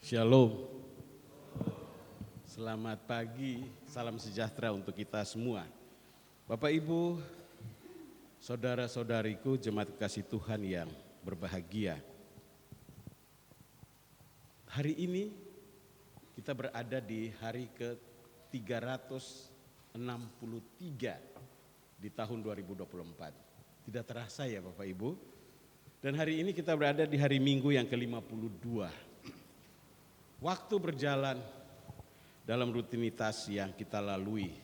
Shalom, selamat pagi, salam sejahtera untuk kita semua. Bapak Ibu, saudara-saudariku, jemaat kasih Tuhan yang berbahagia. Hari ini kita berada di hari ke-363 di tahun 2024. Tidak terasa ya Bapak Ibu. Dan hari ini kita berada di hari Minggu yang ke-52. Waktu berjalan dalam rutinitas yang kita lalui.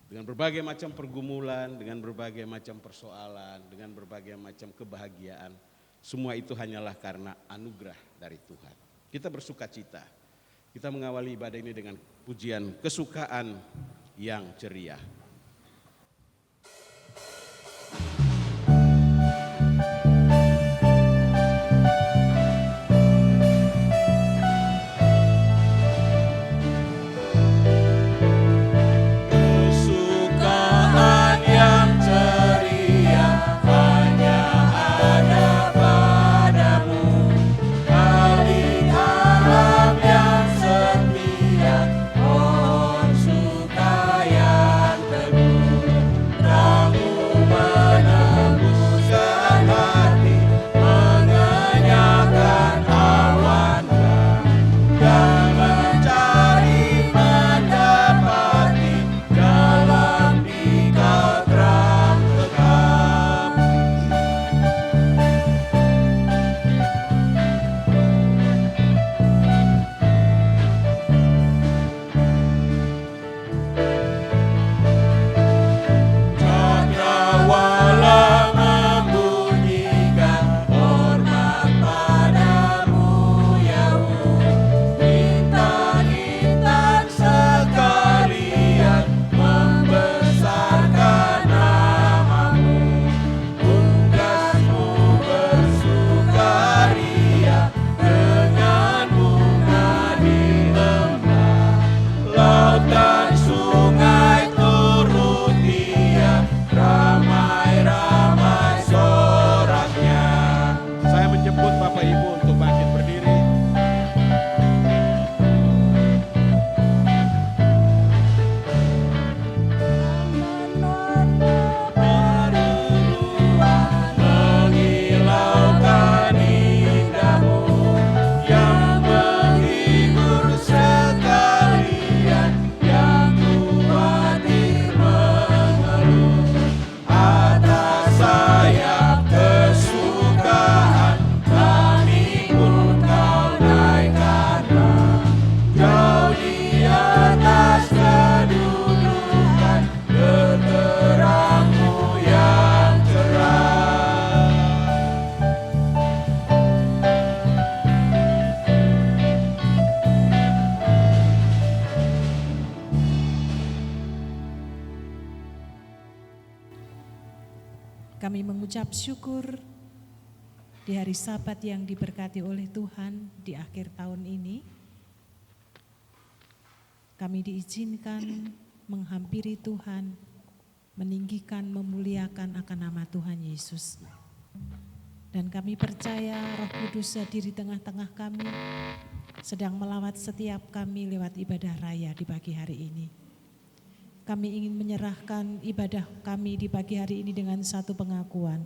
Dengan berbagai macam pergumulan, dengan berbagai macam persoalan, dengan berbagai macam kebahagiaan. Semua itu hanyalah karena anugerah dari Tuhan. Kita bersuka cita. Kita mengawali ibadah ini dengan pujian kesukaan yang ceria. Kami mengucap syukur di hari Sabat yang diberkati oleh Tuhan di akhir tahun ini. Kami diizinkan menghampiri Tuhan, meninggikan, memuliakan akan nama Tuhan Yesus. Dan kami percaya Roh Kudus hadir di tengah-tengah kami, sedang melawat setiap kami lewat ibadah raya di pagi hari ini. Kami ingin menyerahkan ibadah kami di pagi hari ini dengan satu pengakuan.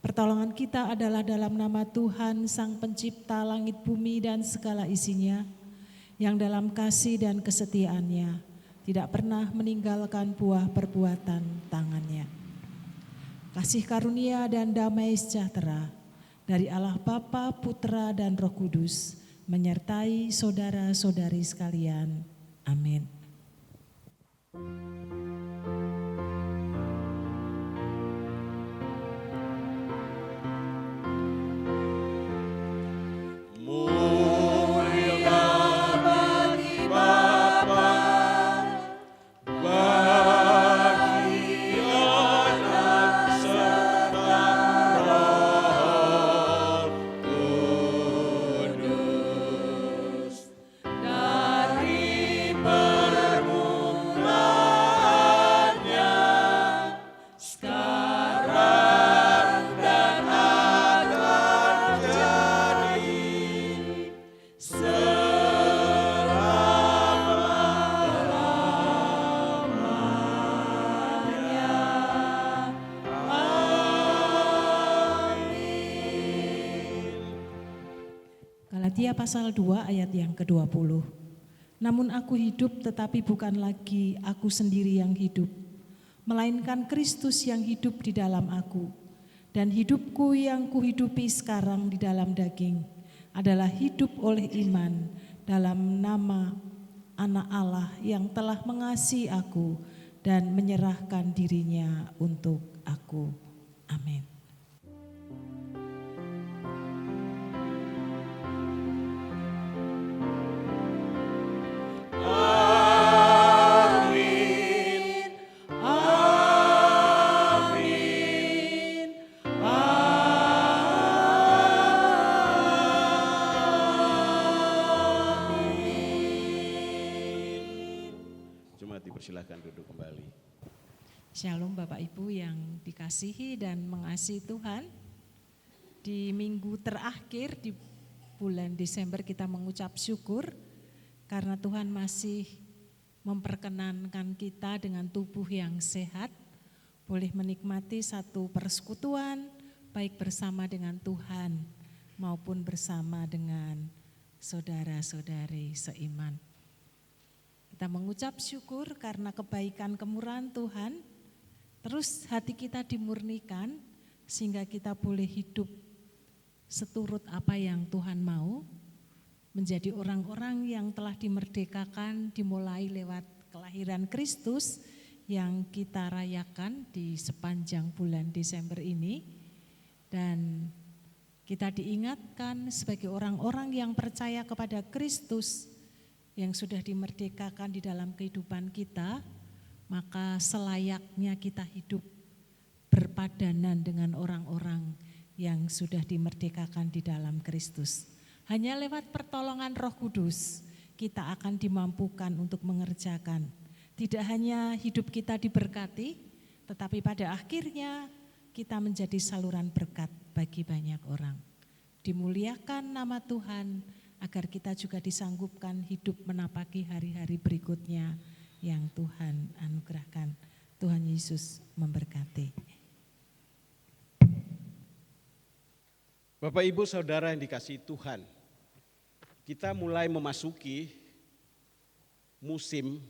Pertolongan kita adalah dalam nama Tuhan, Sang Pencipta langit bumi dan segala isinya, yang dalam kasih dan kesetiaannya tidak pernah meninggalkan buah perbuatan tangannya. Kasih karunia dan damai sejahtera dari Allah Bapa, Putra, dan Roh Kudus menyertai saudara-saudari sekalian. Amin. Dari permulaan Galatia pasal 2 ayat yang ke-20. Namun aku hidup, tetapi bukan lagi aku sendiri yang hidup, melainkan Kristus yang hidup di dalam aku. Dan hidupku yang kuhidupi sekarang di dalam daging adalah hidup oleh iman dalam nama Anak Allah yang telah mengasihi aku dan menyerahkan dirinya untuk aku. Amin. Silakan duduk kembali. Shalom Bapak Ibu yang dikasihi dan mengasihi Tuhan. Di minggu terakhir di bulan Desember kita mengucap syukur karena Tuhan masih memperkenankan kita dengan tubuh yang sehat, boleh menikmati satu persekutuan baik bersama dengan Tuhan maupun bersama dengan saudara-saudari seiman. Kita mengucap syukur karena kebaikan kemurahan Tuhan, terus hati kita dimurnikan sehingga kita boleh hidup seturut apa yang Tuhan mau, menjadi orang-orang yang telah dimerdekakan dimulai lewat kelahiran Kristus yang kita rayakan di sepanjang bulan Desember ini. Dan kita diingatkan sebagai orang-orang yang percaya kepada Kristus yang sudah dimerdekakan di dalam kehidupan kita, maka selayaknya kita hidup berpadanan dengan orang-orang yang sudah dimerdekakan di dalam Kristus. Hanya lewat pertolongan Roh Kudus kita akan dimampukan untuk mengerjakan. Tidak hanya hidup kita diberkati, tetapi pada akhirnya kita menjadi saluran berkat bagi banyak orang. Dimuliakan nama Tuhan, agar kita juga disanggupkan hidup menapaki hari-hari berikutnya yang Tuhan anugerahkan. Tuhan Yesus memberkati. Bapak Ibu Saudara yang dikasihi Tuhan, kita mulai memasuki musim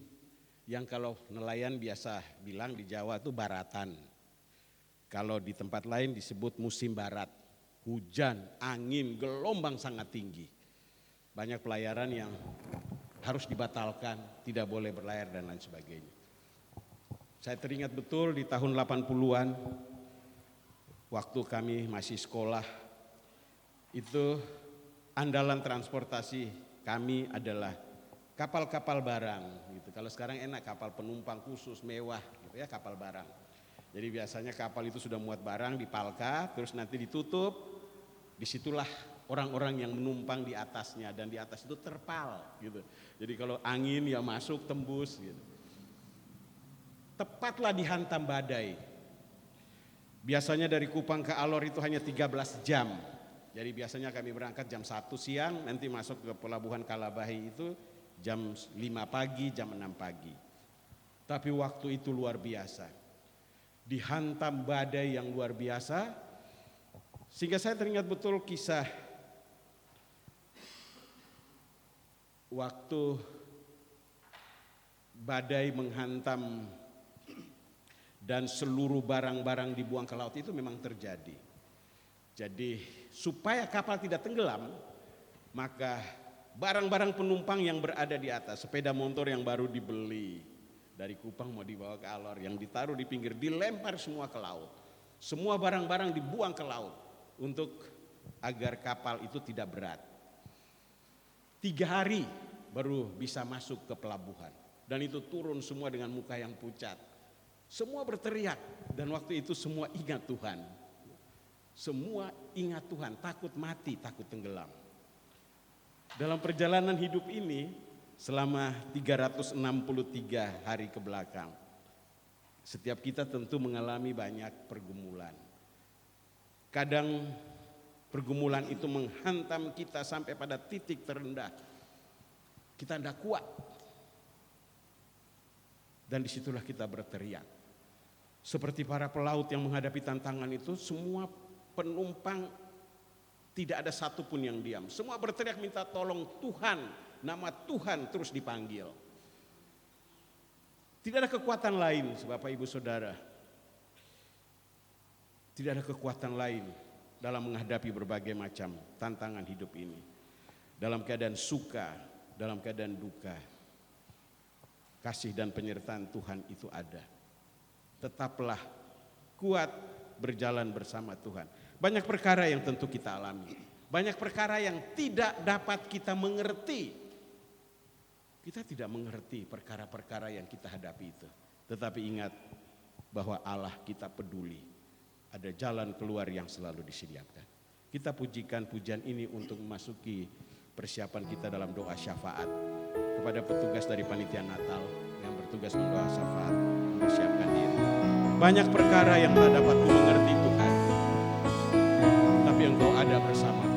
yang kalau nelayan biasa bilang di Jawa itu baratan. Kalau di tempat lain disebut musim barat, hujan, angin, gelombang sangat tinggi. Banyak pelayaran yang harus dibatalkan, tidak boleh berlayar dan lain sebagainya. Saya teringat betul di tahun 80-an, waktu kami masih sekolah, itu andalan transportasi kami adalah kapal-kapal barang. Gitu. Kalau sekarang enak, kapal penumpang khusus, mewah, gitu ya, kapal barang. Jadi biasanya kapal itu sudah muat barang di palka, terus nanti ditutup, disitulah orang-orang yang menumpang di atasnya, dan di atas itu terpal gitu. Jadi kalau angin ya masuk tembus gitu. Tepatlah dihantam badai. Biasanya dari Kupang ke Alor itu hanya 13 jam. Jadi biasanya kami berangkat jam 1 siang, nanti masuk ke pelabuhan Kalabahi itu jam 5 pagi, jam 6 pagi. Tapi waktu itu luar biasa. Dihantam badai yang luar biasa. Sehingga saya teringat betul kisah waktu badai menghantam dan seluruh barang-barang dibuang ke laut itu memang terjadi. Jadi supaya kapal tidak tenggelam, maka barang-barang penumpang yang berada di atas, sepeda motor yang baru dibeli dari Kupang mau dibawa ke Alor, yang ditaruh di pinggir dilempar semua ke laut. Semua barang-barang dibuang ke laut untuk agar kapal itu tidak berat. 3 hari baru bisa masuk ke pelabuhan. Dan itu turun semua dengan muka yang pucat. Semua berteriak, dan waktu itu semua ingat Tuhan. Semua ingat Tuhan, takut mati, takut tenggelam. Dalam perjalanan hidup ini selama 363 hari ke belakang, setiap kita tentu mengalami banyak pergumulan. Kadang pergumulan itu menghantam kita sampai pada titik terendah. Kita tidak kuat. Dan disitulah kita berteriak. Seperti para pelaut yang menghadapi tantangan itu, semua penumpang Tidak ada satupun yang diam. Semua berteriak minta tolong Tuhan. Nama Tuhan terus dipanggil. Tidak ada kekuatan lain, Bapak Ibu Saudara. Tidak ada kekuatan lain dalam menghadapi berbagai macam tantangan hidup ini. Dalam keadaan suka, dalam keadaan duka, kasih dan penyertaan Tuhan itu ada. Tetaplah kuat berjalan bersama Tuhan. Banyak perkara yang tentu kita alami. Banyak perkara yang tidak dapat kita mengerti. Kita tidak mengerti perkara-perkara yang kita hadapi itu. Tetapi ingat bahwa Allah kita peduli. Ada jalan keluar yang selalu disediakan. Kita pujikan pujian ini untuk memasuki persiapan kita dalam doa syafaat. Kepada petugas dari Panitia Natal yang bertugas mendoa syafaat, mempersiapkan diri. Banyak perkara yang tak dapat mengerti Tuhan. Tapi Engkau ada bersamaku.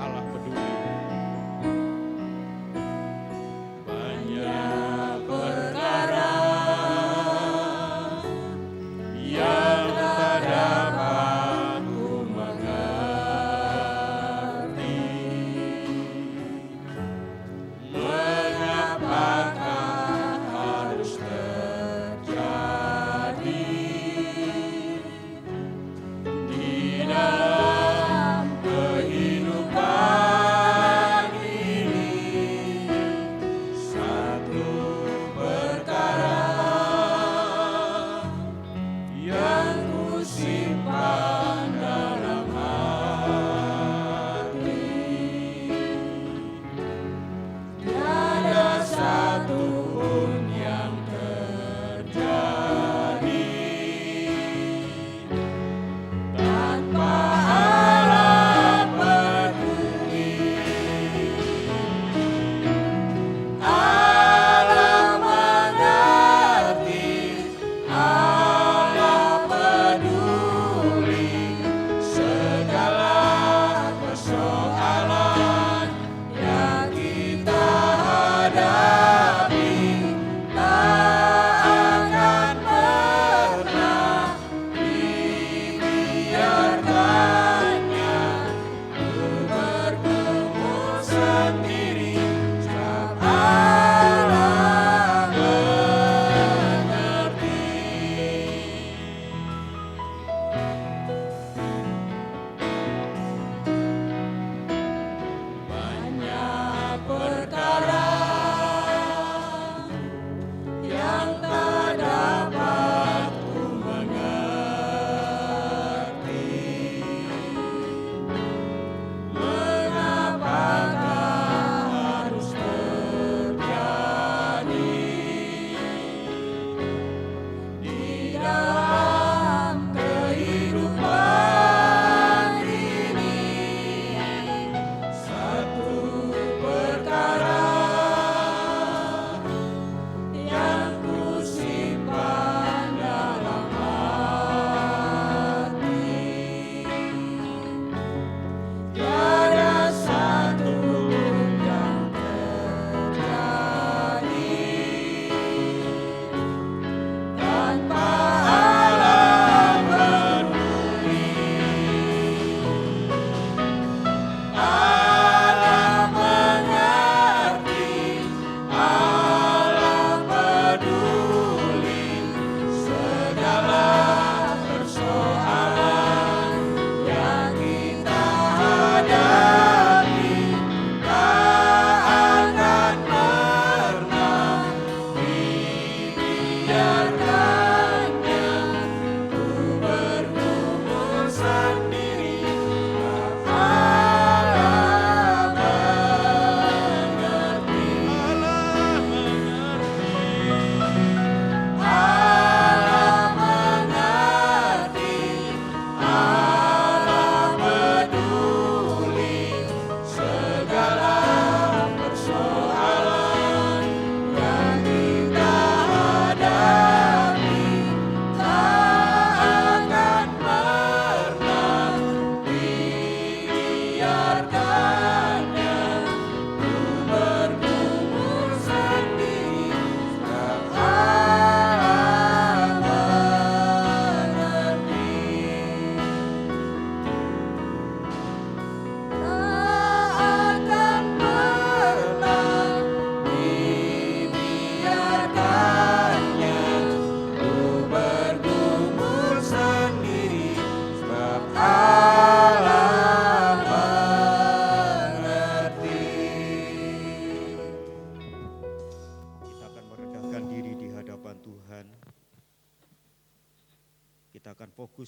Allah peduli. Banyak perkara yang tak dapat ku mengerti. Mengapakah harus terjadi?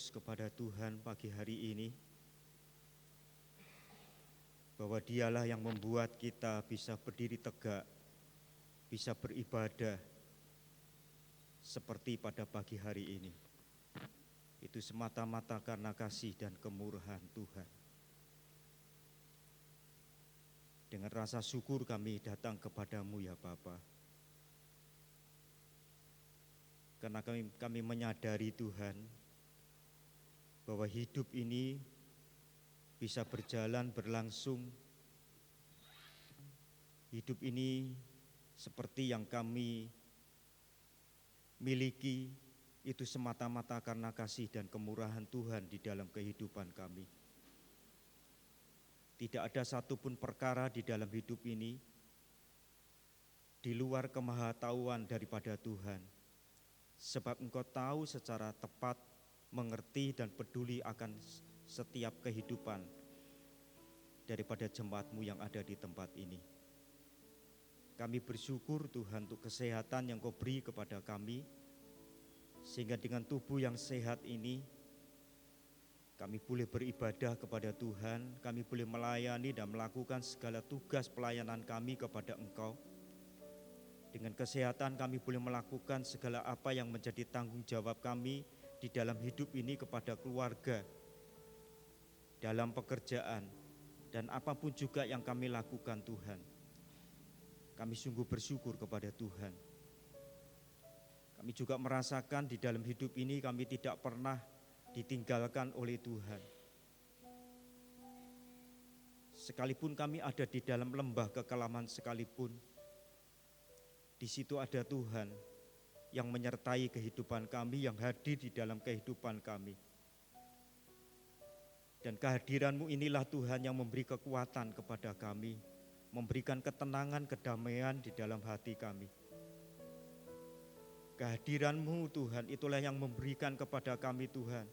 terus kepada Tuhan pagi hari ini, bahwa Dialah yang membuat kita bisa berdiri tegak, bisa beribadah seperti pada pagi hari ini. Itu semata-mata karena kasih dan kemurahan Tuhan. Dengan rasa syukur kami datang kepadamu ya Bapa. Karena kami menyadari Tuhan, bahwa hidup ini bisa berjalan berlangsung. Hidup ini seperti yang kami miliki itu semata-mata karena kasih dan kemurahan Tuhan di dalam kehidupan kami. Tidak ada satupun perkara di dalam hidup ini di luar kemahatauan daripada Tuhan. Sebab Engkau tahu secara tepat, mengerti dan peduli akan setiap kehidupan daripada jemaat-Mu yang ada di tempat ini. Kami bersyukur Tuhan untuk kesehatan yang Kau beri kepada kami, sehingga dengan tubuh yang sehat ini kami boleh beribadah kepada Tuhan, kami boleh melayani dan melakukan segala tugas pelayanan kami kepada Engkau. Dengan kesehatan kami boleh melakukan segala apa yang menjadi tanggung jawab kami di dalam hidup ini kepada keluarga, dalam pekerjaan, dan apapun juga yang kami lakukan Tuhan. Kami sungguh bersyukur kepada Tuhan. Kami juga merasakan di dalam hidup ini kami tidak pernah ditinggalkan oleh Tuhan. Sekalipun kami ada di dalam lembah kekelaman sekalipun, di situ ada Tuhan yang menyertai kehidupan kami, yang hadir di dalam kehidupan kami. Dan kehadiran-Mu inilah Tuhan yang memberi kekuatan kepada kami, memberikan ketenangan, kedamaian di dalam hati kami. Kehadiran-Mu Tuhan itulah yang memberikan kepada kami Tuhan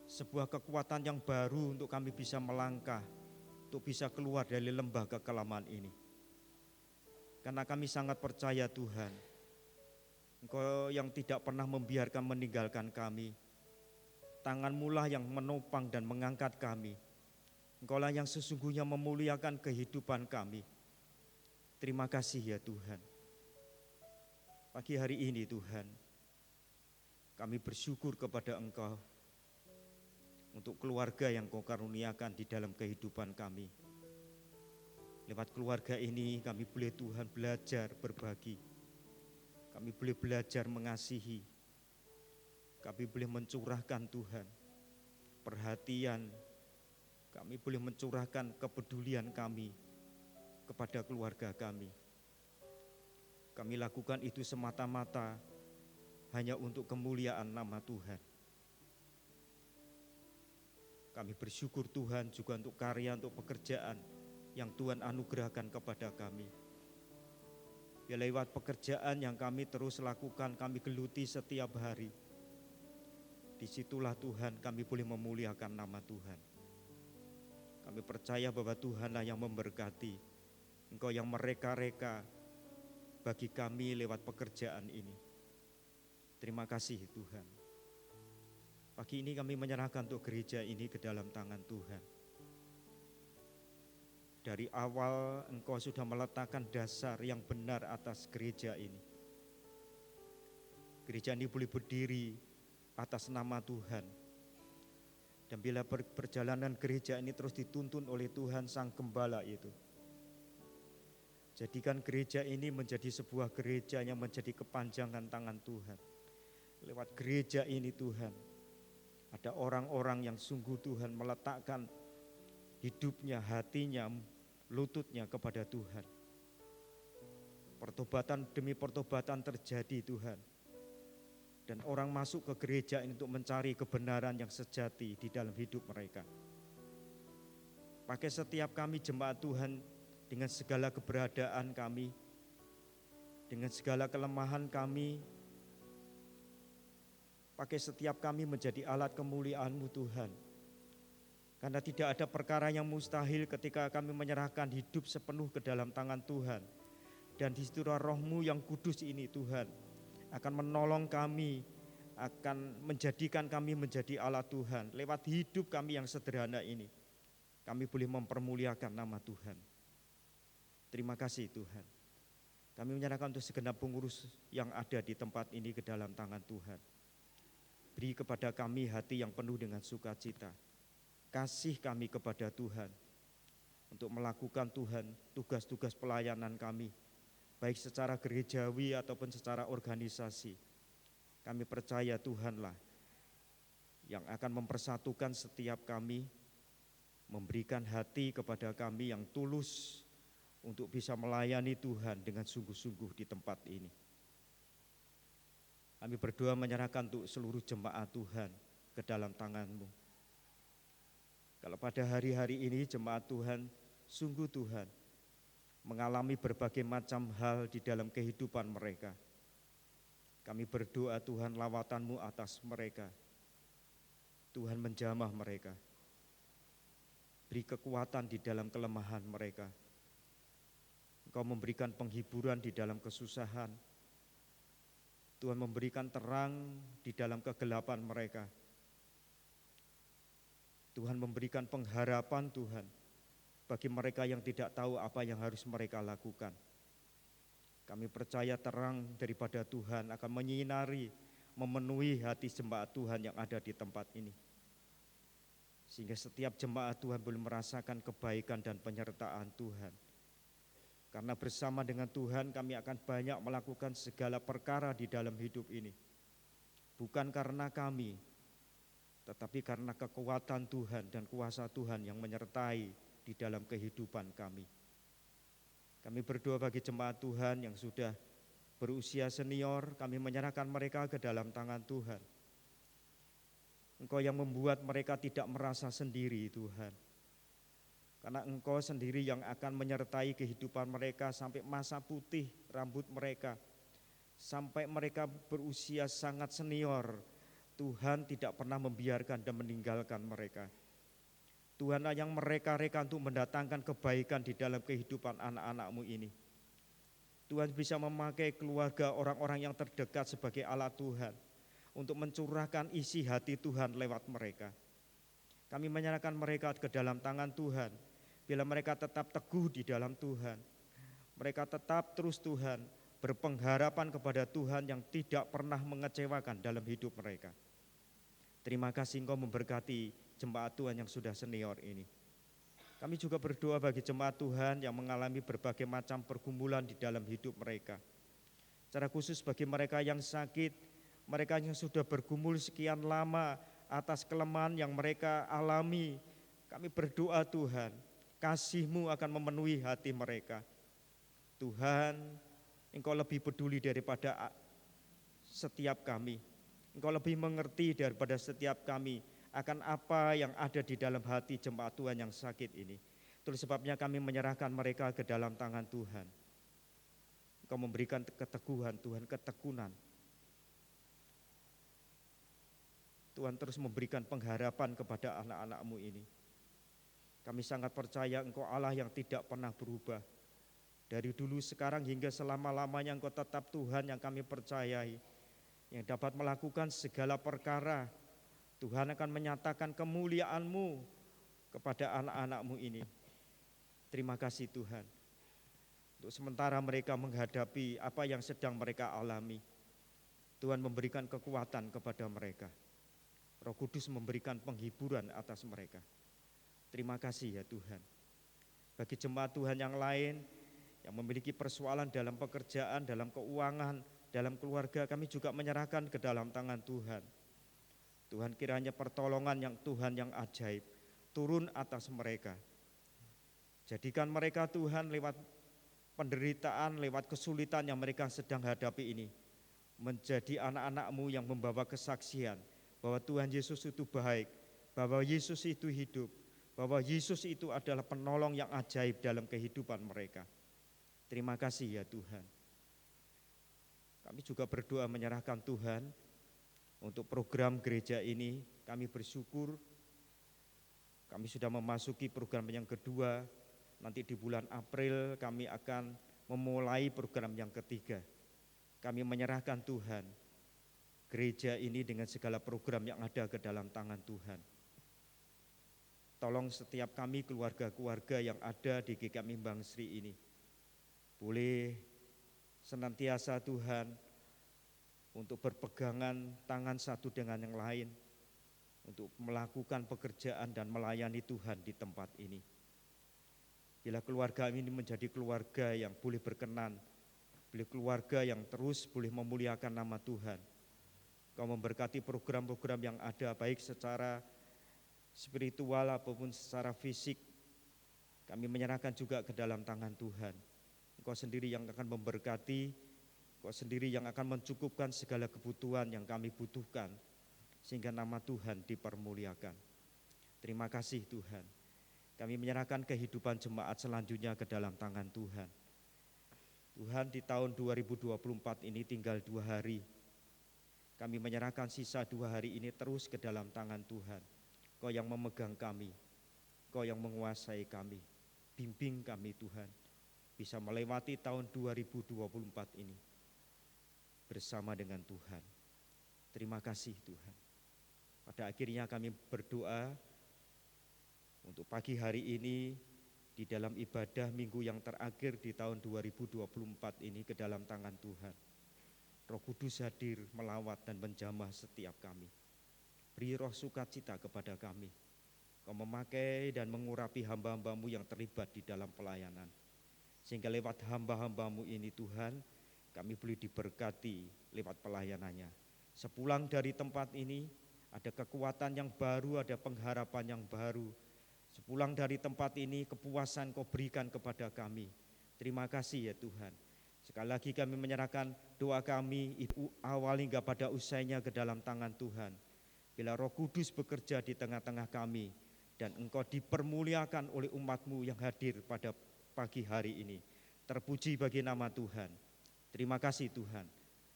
sebuah kekuatan yang baru untuk kami bisa melangkah, untuk bisa keluar dari lembah kekelaman ini. Karena kami sangat percaya Tuhan, Engkau yang tidak pernah membiarkan meninggalkan kami. Tangan-Mu lah yang menopang dan mengangkat kami. Engkau lah yang sesungguhnya memuliakan kehidupan kami. Terima kasih ya Tuhan. Pagi hari ini Tuhan, kami bersyukur kepada Engkau untuk keluarga yang Kau karuniakan di dalam kehidupan kami. Lewat keluarga ini kami boleh Tuhan belajar berbagi. Kami boleh belajar mengasihi. Kami boleh mencurahkan Tuhan perhatian. Kami boleh mencurahkan kepedulian kami kepada keluarga kami. Kami lakukan itu semata-mata hanya untuk kemuliaan nama Tuhan. Kami bersyukur Tuhan juga untuk karya, untuk pekerjaan yang Tuhan anugerahkan kepada kami. Ya lewat pekerjaan yang kami terus lakukan, kami geluti setiap hari. Disitulah Tuhan kami boleh memuliakan nama Tuhan. Kami percaya bahwa Tuhanlah yang memberkati. Engkau yang mereka-reka bagi kami lewat pekerjaan ini. Terima kasih Tuhan. Pagi ini kami menyerahkan untuk gereja ini ke dalam tangan Tuhan. Dari awal Engkau sudah meletakkan dasar yang benar atas gereja ini. Gereja ini boleh berdiri atas nama Tuhan. Dan bila perjalanan gereja ini terus dituntun oleh Tuhan Sang Gembala itu, jadikan gereja ini menjadi sebuah gereja yang menjadi kepanjangan tangan Tuhan. Lewat gereja ini Tuhan, ada orang-orang yang sungguh Tuhan meletakkan hidupnya, hatinya, lututnya kepada Tuhan. Pertobatan demi pertobatan terjadi Tuhan. Dan orang masuk ke gereja ini untuk mencari kebenaran yang sejati di dalam hidup mereka. Pakai setiap kami jemaat Tuhan dengan segala keberadaan kami, dengan segala kelemahan kami, pakai setiap kami menjadi alat kemuliaan-Mu Tuhan. Karena tidak ada perkara yang mustahil ketika kami menyerahkan hidup sepenuh ke dalam tangan Tuhan. Dan di situ Roh-Mu yang kudus ini Tuhan akan menolong kami, akan menjadikan kami menjadi alat Tuhan. Lewat hidup kami yang sederhana ini, kami boleh mempermuliakan nama Tuhan. Terima kasih Tuhan. Kami menyerahkan untuk segenap pengurus yang ada di tempat ini ke dalam tangan Tuhan. Beri kepada kami hati yang penuh dengan sukacita. Kasih kami kepada Tuhan untuk melakukan Tuhan tugas-tugas pelayanan kami, baik secara gerejawi ataupun secara organisasi. Kami percaya Tuhanlah yang akan mempersatukan setiap kami, memberikan hati kepada kami yang tulus untuk bisa melayani Tuhan dengan sungguh-sungguh di tempat ini. Kami berdoa menyerahkan untuk seluruh jemaat Tuhan ke dalam tangan-Mu. Kalau pada hari-hari ini jemaat Tuhan, sungguh Tuhan, mengalami berbagai macam hal di dalam kehidupan mereka. Kami berdoa Tuhan lawatan-Mu atas mereka. Tuhan menjamah mereka. Beri kekuatan di dalam kelemahan mereka. Engkau memberikan penghiburan di dalam kesusahan. Tuhan memberikan terang di dalam kegelapan mereka. Tuhan memberikan pengharapan Tuhan bagi mereka yang tidak tahu apa yang harus mereka lakukan. Kami percaya terang daripada Tuhan akan menyinari, memenuhi hati jemaat Tuhan yang ada di tempat ini. Sehingga setiap jemaat Tuhan boleh merasakan kebaikan dan penyertaan Tuhan. Karena bersama dengan Tuhan kami akan banyak melakukan segala perkara di dalam hidup ini. Bukan karena kami, tetapi karena kekuatan Tuhan dan kuasa Tuhan yang menyertai di dalam kehidupan kami. Kami berdoa bagi jemaat Tuhan yang sudah berusia senior, kami menyerahkan mereka ke dalam tangan Tuhan. Engkau yang membuat mereka tidak merasa sendiri Tuhan. Karena Engkau sendiri yang akan menyertai kehidupan mereka sampai masa putih rambut mereka. Sampai mereka berusia sangat senior, Tuhan tidak pernah membiarkan dan meninggalkan mereka. Tuhanlah yang mereka-reka untuk mendatangkan kebaikan di dalam kehidupan anak-anak-Mu ini. Tuhan bisa memakai keluarga orang-orang yang terdekat sebagai alat Tuhan untuk mencurahkan isi hati Tuhan lewat mereka. Kami menyerahkan mereka ke dalam tangan Tuhan. Bila mereka tetap teguh di dalam Tuhan, mereka tetap terus Tuhan berpengharapan kepada Tuhan yang tidak pernah mengecewakan dalam hidup mereka. Terima kasih Engkau memberkati jemaat Tuhan yang sudah senior ini. Kami juga berdoa bagi jemaat Tuhan yang mengalami berbagai macam pergumulan di dalam hidup mereka. Secara khusus bagi mereka yang sakit, mereka yang sudah bergumul sekian lama atas kelemahan yang mereka alami. Kami berdoa Tuhan, kasih-Mu akan memenuhi hati mereka. Tuhan, Engkau lebih peduli daripada setiap kami. Engkau lebih mengerti daripada setiap kami akan apa yang ada di dalam hati jemaat Tuhan yang sakit ini. Itulah sebabnya kami menyerahkan mereka ke dalam tangan Tuhan. Engkau memberikan keteguhan Tuhan, ketekunan. Tuhan terus memberikan pengharapan kepada anak-anak-Mu ini. Kami sangat percaya Engkau Allah yang tidak pernah berubah. Dari dulu sekarang hingga selama-lamanya Engkau tetap Tuhan yang kami percayai. Yang dapat melakukan segala perkara. Tuhan akan menyatakan kemuliaan-Mu kepada anak-anak-Mu ini. Terima kasih Tuhan. Untuk sementara mereka menghadapi apa yang sedang mereka alami. Tuhan memberikan kekuatan kepada mereka. Roh Kudus memberikan penghiburan atas mereka. Terima kasih ya Tuhan. Bagi jemaat Tuhan yang lain yang memiliki persoalan dalam pekerjaan, dalam keuangan, dalam keluarga, kami juga menyerahkan ke dalam tangan Tuhan. Tuhan kiranya pertolongan yang Tuhan yang ajaib turun atas mereka. Jadikan mereka Tuhan lewat penderitaan, lewat kesulitan yang mereka sedang hadapi ini. Menjadi anak-anak-Mu yang membawa kesaksian bahwa Tuhan Yesus itu baik, bahwa Yesus itu hidup, bahwa Yesus itu adalah penolong yang ajaib dalam kehidupan mereka. Terima kasih ya Tuhan. Kami juga berdoa menyerahkan Tuhan untuk program gereja ini. Kami bersyukur kami sudah memasuki program yang kedua. Nanti di bulan April kami akan memulai program yang ketiga. Kami menyerahkan Tuhan gereja ini dengan segala program yang ada ke dalam tangan Tuhan. Tolong setiap kami keluarga-keluarga yang ada di GKMI Bang Sri ini boleh senantiasa Tuhan untuk berpegangan tangan satu dengan yang lain untuk melakukan pekerjaan dan melayani Tuhan di tempat ini. Bila keluarga ini menjadi keluarga yang boleh berkenan, boleh keluarga yang terus boleh memuliakan nama Tuhan. Kau memberkati program-program yang ada baik secara spiritual ataupun secara fisik. Kami menyerahkan juga ke dalam tangan Tuhan. Engkau sendiri yang akan memberkati, Engkau sendiri yang akan mencukupkan segala kebutuhan yang kami butuhkan, sehingga nama Tuhan dipermuliakan. Terima kasih Tuhan. Kami menyerahkan kehidupan jemaat selanjutnya ke dalam tangan Tuhan. Tuhan, di tahun 2024 ini tinggal 2 hari. Kami menyerahkan sisa 2 hari ini terus ke dalam tangan Tuhan. Kau yang memegang kami, Kau yang menguasai kami. Bimbing kami Tuhan, bisa melewati tahun 2024 ini bersama dengan Tuhan. Terima kasih Tuhan. Pada akhirnya kami berdoa untuk pagi hari ini di dalam ibadah minggu yang terakhir di tahun 2024 ini ke dalam tangan Tuhan. Roh Kudus hadir melawat dan menjamah setiap kami. Beri roh sukacita kepada kami. Kau memakai dan mengurapi hamba-hambamu yang terlibat di dalam pelayanan. Sehingga lewat hamba-hambamu ini Tuhan, kami boleh diberkati lewat pelayanannya. Sepulang dari tempat ini, ada kekuatan yang baru, ada pengharapan yang baru. Sepulang dari tempat ini, kepuasan Kau berikan kepada kami. Terima kasih ya Tuhan. Sekali lagi kami menyerahkan doa kami, Ibu awal hingga pada usainya ke dalam tangan Tuhan. Bila Roh Kudus bekerja di tengah-tengah kami, dan Engkau dipermuliakan oleh umat-Mu yang hadir pada pagi hari ini. Terpuji bagi nama Tuhan. Terima kasih Tuhan.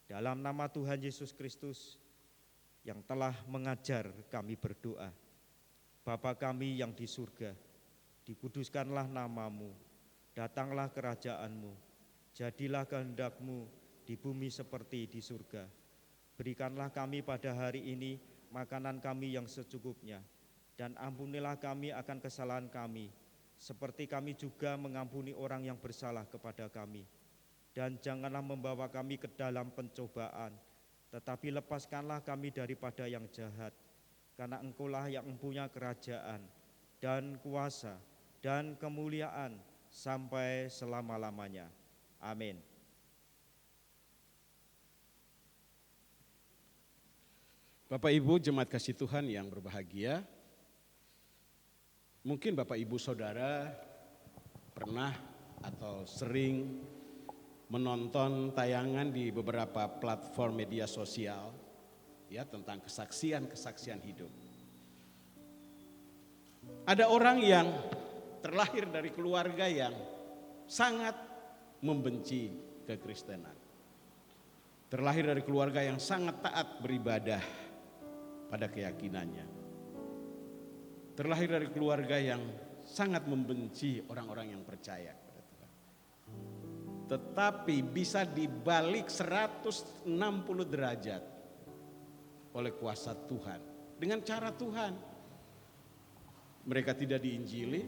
Dalam nama Tuhan Yesus Kristus yang telah mengajar kami berdoa. Bapa kami yang di surga, dikuduskanlah nama-Mu, datanglah kerajaan-Mu, jadilah kehendak-Mu di bumi seperti di surga. Berikanlah kami pada hari ini makanan kami yang secukupnya, dan ampunilah kami akan kesalahan kami, seperti kami juga mengampuni orang yang bersalah kepada kami. Dan janganlah membawa kami ke dalam pencobaan, tetapi lepaskanlah kami daripada yang jahat. Karena Engkaulah yang mempunyai kerajaan dan kuasa dan kemuliaan sampai selama-lamanya. Amin. Bapak Ibu jemaat kasih Tuhan yang berbahagia, mungkin Bapak Ibu Saudara pernah atau sering menonton tayangan di beberapa platform media sosial ya tentang kesaksian hidup. Ada orang yang terlahir dari keluarga yang sangat membenci kekristenan. Terlahir dari keluarga yang sangat taat beribadah pada keyakinannya. Terlahir dari keluarga yang sangat membenci orang-orang yang percaya kepada Tuhan. Tetapi bisa dibalik 160 derajat oleh kuasa Tuhan, dengan cara Tuhan. Mereka tidak diinjili,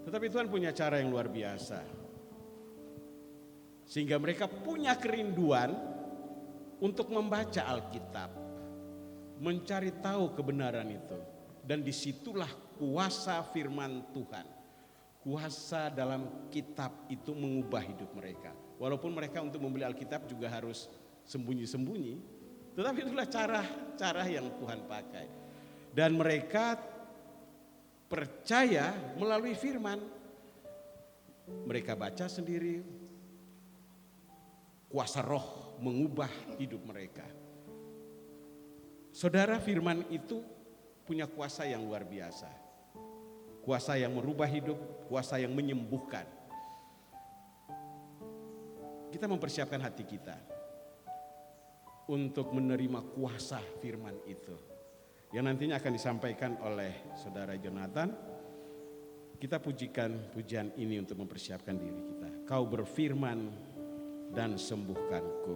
tetapi Tuhan punya cara yang luar biasa. Sehingga mereka punya kerinduan untuk membaca Alkitab, mencari tahu kebenaran itu. Dan disitulah kuasa firman Tuhan. Kuasa dalam kitab itu mengubah hidup mereka. Walaupun mereka untuk membeli Alkitab juga harus sembunyi-sembunyi, tetapi itulah cara yang Tuhan pakai. Dan mereka percaya melalui firman. Mereka baca sendiri. Kuasa roh mengubah hidup mereka. Saudara, firman itu punya kuasa yang luar biasa. Kuasa yang merubah hidup, kuasa yang menyembuhkan. Kita mempersiapkan hati kita untuk menerima kuasa firman itu, yang nantinya akan disampaikan oleh Saudara Jonathan. Kita pujikan pujian ini untuk mempersiapkan diri kita. Kau berfirman dan sembuhkanku.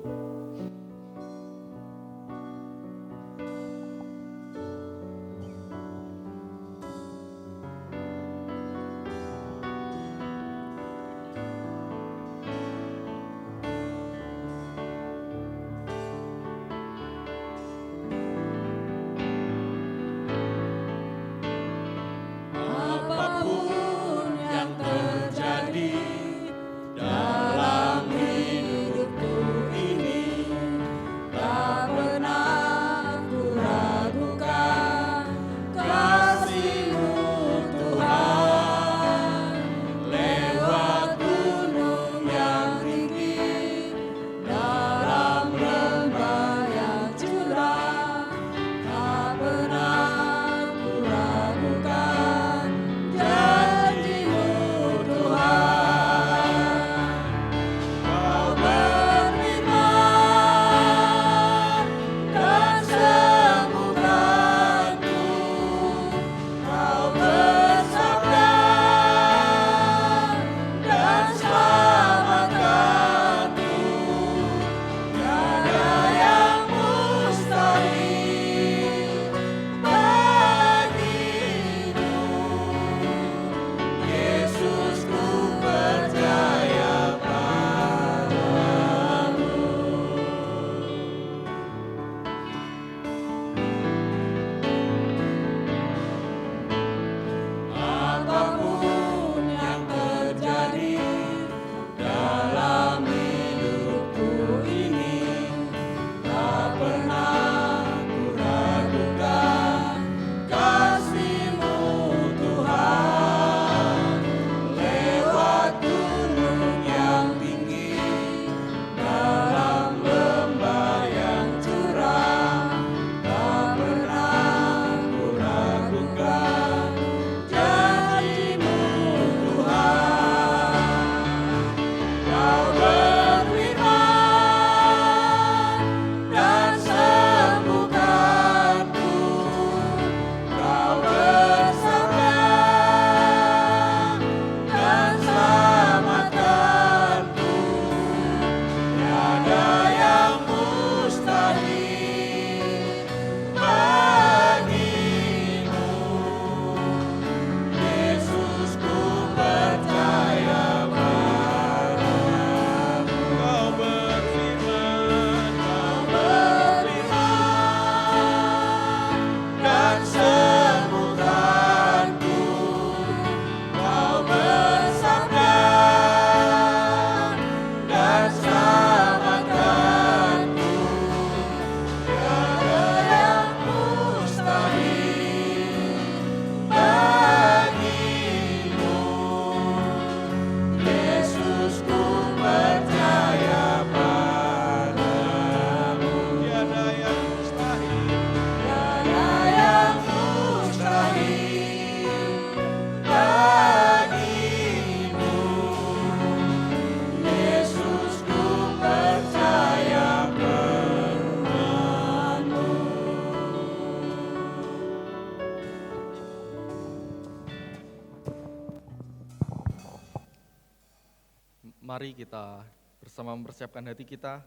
Mari kita bersama mempersiapkan hati kita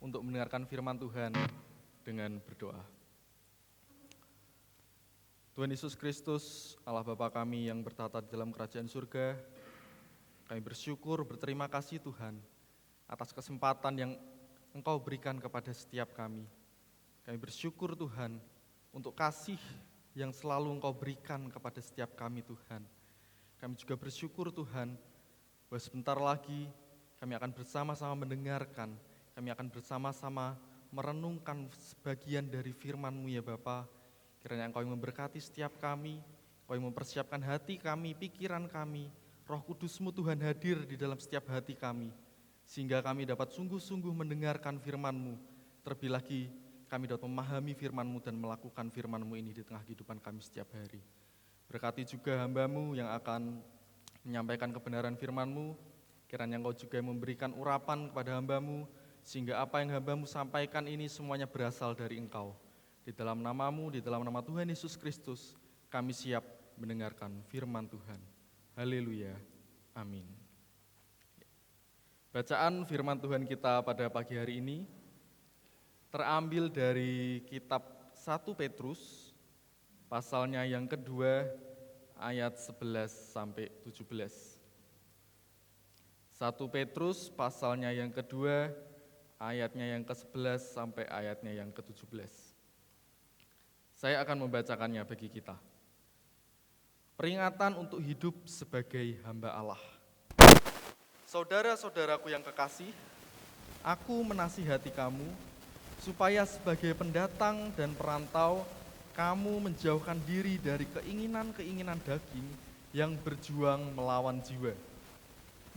untuk mendengarkan firman Tuhan dengan berdoa. Tuhan Yesus Kristus, Allah Bapa kami yang bertata di dalam kerajaan surga, kami bersyukur, berterima kasih Tuhan atas kesempatan yang Engkau berikan kepada setiap kami. Kami bersyukur Tuhan untuk kasih yang selalu Engkau berikan kepada setiap kami Tuhan. Kami juga bersyukur Tuhan bahwa sebentar lagi kami akan bersama-sama mendengarkan, kami akan bersama-sama merenungkan sebagian dari firman-Mu ya Bapa. Kiranya Engkau yang memberkati setiap kami, Engkau yang mempersiapkan hati kami, pikiran kami, Roh Kudus-Mu Tuhan hadir di dalam setiap hati kami, sehingga kami dapat sungguh-sungguh mendengarkan firman-Mu, terlebih lagi kami dapat memahami firman-Mu dan melakukan firman-Mu ini di tengah kehidupan kami setiap hari. Berkati juga hamba-Mu yang akan menyampaikan kebenaran firman-Mu, kiranya Engkau juga memberikan urapan kepada hamba-Mu, sehingga apa yang hamba-Mu sampaikan ini semuanya berasal dari Engkau. Di dalam nama-Mu, di dalam nama Tuhan Yesus Kristus, kami siap mendengarkan firman Tuhan. Haleluya, amin. Bacaan firman Tuhan kita pada pagi hari ini terambil dari kitab 1 Petrus, pasalnya yang kedua, ayat 11 sampai 17. 1 Petrus pasalnya yang kedua, ayatnya yang ke-11 sampai ayatnya yang ke-17. Saya akan membacakannya bagi kita. Peringatan untuk hidup sebagai hamba Allah. Saudara-saudaraku yang kekasih, aku menasihati kamu supaya sebagai pendatang dan perantau, kamu menjauhkan diri dari keinginan-keinginan daging yang berjuang melawan jiwa.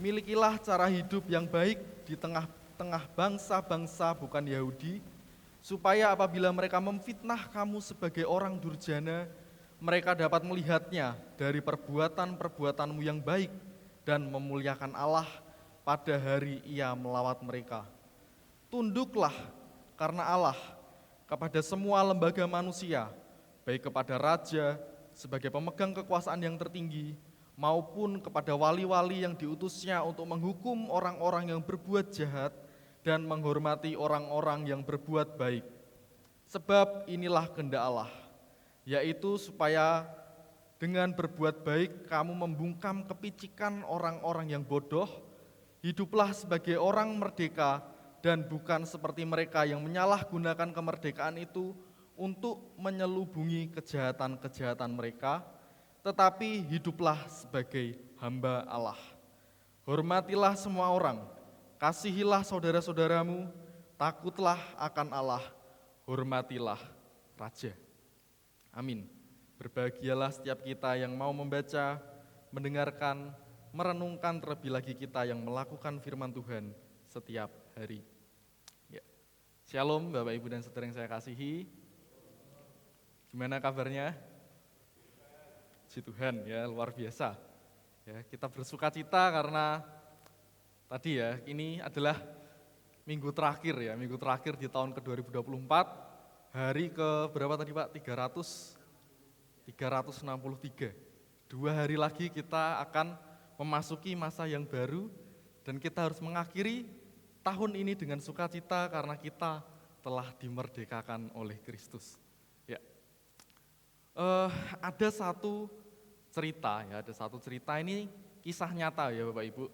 Milikilah cara hidup yang baik di tengah-tengah bangsa-bangsa bukan Yahudi, supaya apabila mereka memfitnah kamu sebagai orang durjana, mereka dapat melihatnya dari perbuatan-perbuatanmu yang baik dan memuliakan Allah pada hari Ia melawat mereka. Tunduklah karena Allah kepada semua lembaga manusia, baik kepada raja sebagai pemegang kekuasaan yang tertinggi, maupun kepada wali-wali yang diutusnya untuk menghukum orang-orang yang berbuat jahat dan menghormati orang-orang yang berbuat baik. Sebab inilah kehendak Allah, yaitu supaya dengan berbuat baik kamu membungkam kepicikan orang-orang yang bodoh, hiduplah sebagai orang merdeka dan bukan seperti mereka yang menyalahgunakan kemerdekaan itu untuk menyelubungi kejahatan-kejahatan mereka, tetapi hiduplah sebagai hamba Allah. Hormatilah semua orang, kasihilah saudara-saudaramu, takutlah akan Allah, hormatilah Raja. Amin. Berbahagialah setiap kita yang mau membaca, mendengarkan, merenungkan, terlebih lagi kita yang melakukan firman Tuhan setiap hari. Ya. Shalom Bapak Ibu dan Saudara yang saya kasihi. Gimana kabarnya? Puji Tuhan ya, luar biasa. Ya, kita bersuka cita karena tadi ya, ini adalah minggu terakhir ya, minggu terakhir di tahun ke-2024, hari ke berapa tadi Pak? 363. 2 hari lagi kita akan memasuki masa yang baru dan kita harus mengakhiri tahun ini dengan sukacita karena kita telah dimerdekakan oleh Kristus. Ya, ada satu cerita ini kisah nyata ya Bapak Ibu.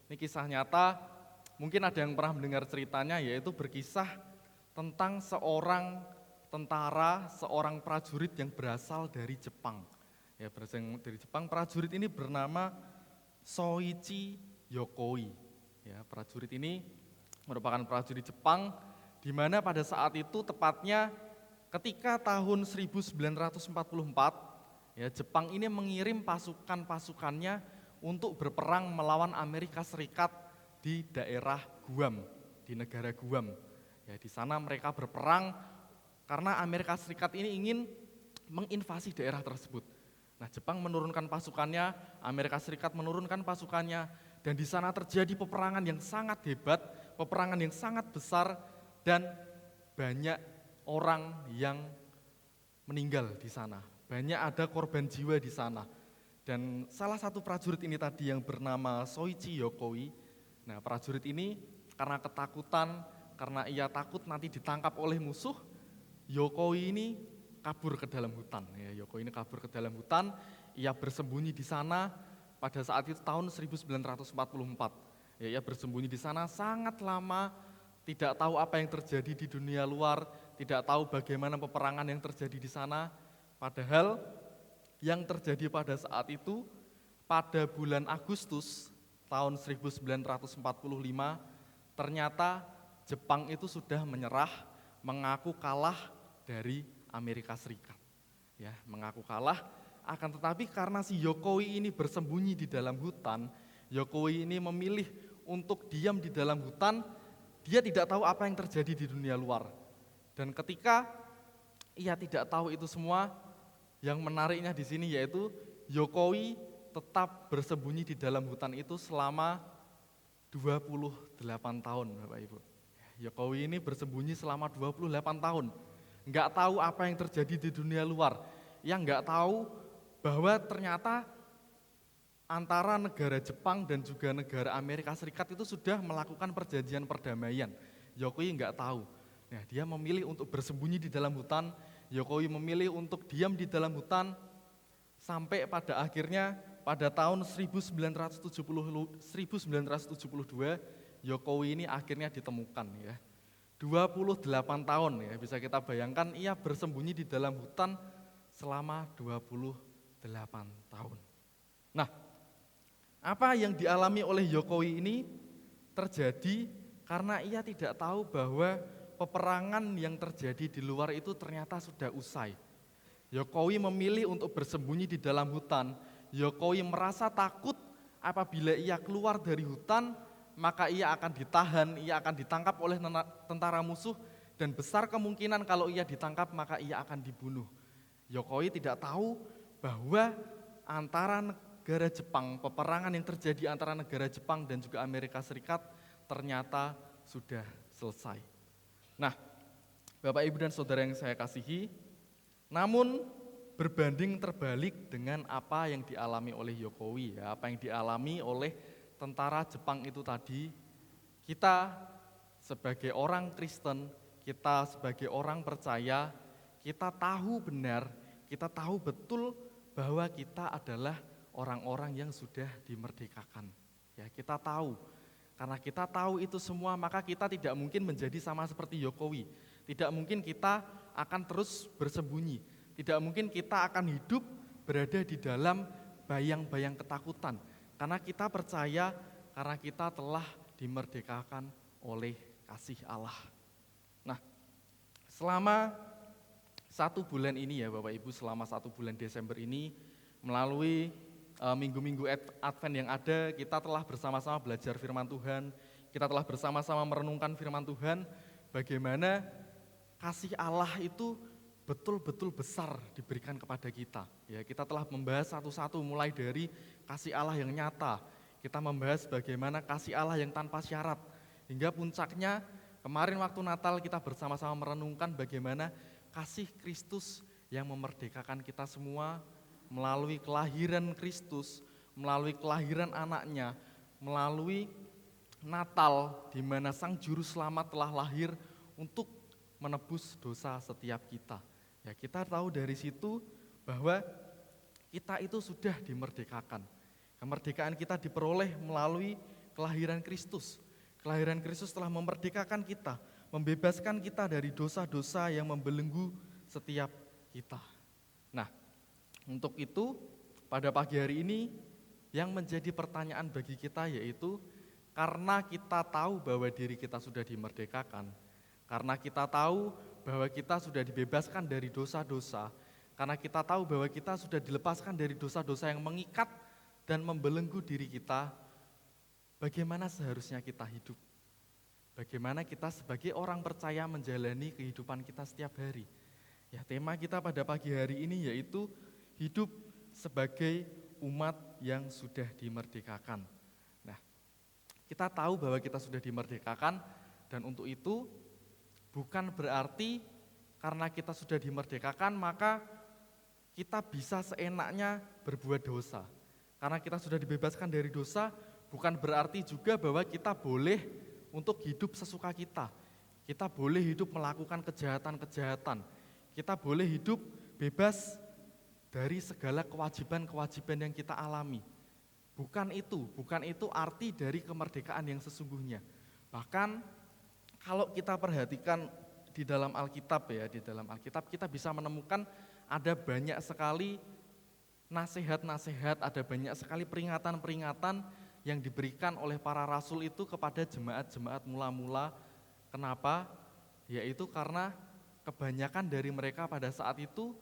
Ini kisah nyata, mungkin ada yang pernah mendengar ceritanya, yaitu berkisah tentang seorang tentara, seorang prajurit yang berasal dari Jepang. Ya, berasal dari Jepang. Prajurit ini bernama Soichi Yokoi. Ya, prajurit ini merupakan prajurit Jepang, di mana pada saat itu tepatnya ketika tahun 1944, ya, Jepang ini mengirim pasukan-pasukannya untuk berperang melawan Amerika Serikat di daerah Guam, di negara Guam. Ya, di sana mereka berperang karena Amerika Serikat ini ingin menginvasi daerah tersebut. Nah, Jepang menurunkan pasukannya, Amerika Serikat menurunkan pasukannya, dan di sana terjadi peperangan yang sangat hebat, peperangan yang sangat besar, dan banyak orang yang meninggal di sana. Banyak ada korban jiwa di sana. Dan salah satu prajurit ini tadi yang bernama Soichi Yokoi, Nah, prajurit ini karena ketakutan, karena ia takut nanti ditangkap oleh musuh, Jokowi ini kabur ke dalam hutan. Ya, Jokowi ini kabur ke dalam hutan, ia bersembunyi di sana pada saat itu tahun 1944. Ya, ia bersembunyi di sana sangat lama, tidak tahu apa yang terjadi di dunia luar, tidak tahu bagaimana peperangan yang terjadi di sana. Padahal yang terjadi pada saat itu, pada bulan Agustus tahun 1945, ternyata Jepang itu sudah menyerah, mengaku kalah dari Amerika Serikat. Ya, mengaku kalah, akan tetapi karena si Jokowi ini bersembunyi di dalam hutan, Jokowi ini memilih untuk diam di dalam hutan, dia tidak tahu apa yang terjadi di dunia luar. Dan ketika ia tidak tahu itu semua, yang menariknya di sini yaitu Jokowi tetap bersembunyi di dalam hutan itu selama 28 tahun, Bapak Ibu. Jokowi ini bersembunyi selama 28 tahun. Nggak tahu apa yang terjadi di dunia luar. Yang nggak tahu bahwa ternyata antara negara Jepang dan juga negara Amerika Serikat itu sudah melakukan perjanjian perdamaian. Jokowi nggak tahu. Nah, dia memilih untuk bersembunyi di dalam hutan. Jokowi memilih untuk diam di dalam hutan sampai pada akhirnya pada tahun 1972 Jokowi ini akhirnya ditemukan ya. 28 tahun ya, bisa kita bayangkan ia bersembunyi di dalam hutan selama 28 tahun. Nah, apa yang dialami oleh Jokowi ini terjadi karena ia tidak tahu bahwa peperangan yang terjadi di luar itu ternyata sudah usai. Jokowi memilih untuk bersembunyi di dalam hutan. Jokowi merasa takut apabila ia keluar dari hutan, maka ia akan ditahan, ia akan ditangkap oleh tentara musuh, dan besar kemungkinan kalau ia ditangkap maka ia akan dibunuh. Jokowi tidak tahu bahwa antara negara Jepang, peperangan yang terjadi antara negara Jepang dan juga Amerika Serikat ternyata sudah selesai. Nah, Bapak Ibu dan Saudara yang saya kasihi, namun berbanding terbalik dengan apa yang dialami oleh Jokowi, ya, apa yang dialami oleh tentara Jepang itu tadi, kita sebagai orang Kristen, kita sebagai orang percaya, kita tahu benar, kita tahu betul bahwa kita adalah orang-orang yang sudah dimerdekakan. Ya, kita tahu, karena kita tahu itu semua, maka kita tidak mungkin menjadi sama seperti Jokowi. Tidak mungkin kita akan terus bersembunyi. Tidak mungkin kita akan hidup berada di dalam bayang-bayang ketakutan. Karena kita percaya, karena kita telah dimerdekakan oleh kasih Allah. Nah, selama 1 bulan ini ya Bapak Ibu, selama 1 bulan Desember ini, melalui minggu-minggu Advent yang ada, kita telah bersama-sama belajar firman Tuhan, kita telah bersama-sama merenungkan firman Tuhan, bagaimana kasih Allah itu betul-betul besar diberikan kepada kita. Ya, kita telah membahas satu-satu mulai dari kasih Allah yang nyata. Kita membahas bagaimana kasih Allah yang tanpa syarat. Hingga puncaknya kemarin waktu Natal kita bersama-sama merenungkan bagaimana kasih Kristus yang memerdekakan kita semua melalui kelahiran Kristus, melalui kelahiran anaknya, melalui Natal di mana Sang Juru Selamat telah lahir untuk menebus dosa setiap kita. Ya, kita tahu dari situ bahwa kita itu sudah dimerdekakan. Kemerdekaan kita diperoleh melalui kelahiran Kristus. Kelahiran Kristus telah memerdekakan kita, membebaskan kita dari dosa-dosa yang membelenggu setiap kita. Nah, untuk itu pada pagi hari ini yang menjadi pertanyaan bagi kita yaitu karena kita tahu bahwa diri kita sudah dimerdekakan, karena kita tahu bahwa kita sudah dibebaskan dari dosa-dosa, karena kita tahu bahwa kita sudah dilepaskan dari dosa-dosa yang mengikat dan membelenggu diri kita, bagaimana seharusnya kita hidup? Bagaimana kita sebagai orang percaya menjalani kehidupan kita setiap hari? Ya, tema kita pada pagi hari ini yaitu hidup sebagai umat yang sudah dimerdekakan. Nah, kita tahu bahwa kita sudah dimerdekakan, dan untuk itu bukan berarti karena kita sudah dimerdekakan maka kita bisa seenaknya berbuat dosa. Karena kita sudah dibebaskan dari dosa, bukan berarti juga bahwa kita boleh untuk hidup sesuka kita. Kita boleh hidup melakukan kejahatan-kejahatan. Kita boleh hidup bebas dari segala kewajiban-kewajiban yang kita alami. Bukan itu arti dari kemerdekaan yang sesungguhnya. Bahkan kalau kita perhatikan di dalam Alkitab kita bisa menemukan ada banyak sekali nasihat-nasihat, ada banyak sekali peringatan-peringatan yang diberikan oleh para rasul itu kepada jemaat-jemaat mula-mula. Kenapa? Yaitu karena kebanyakan dari mereka pada saat itu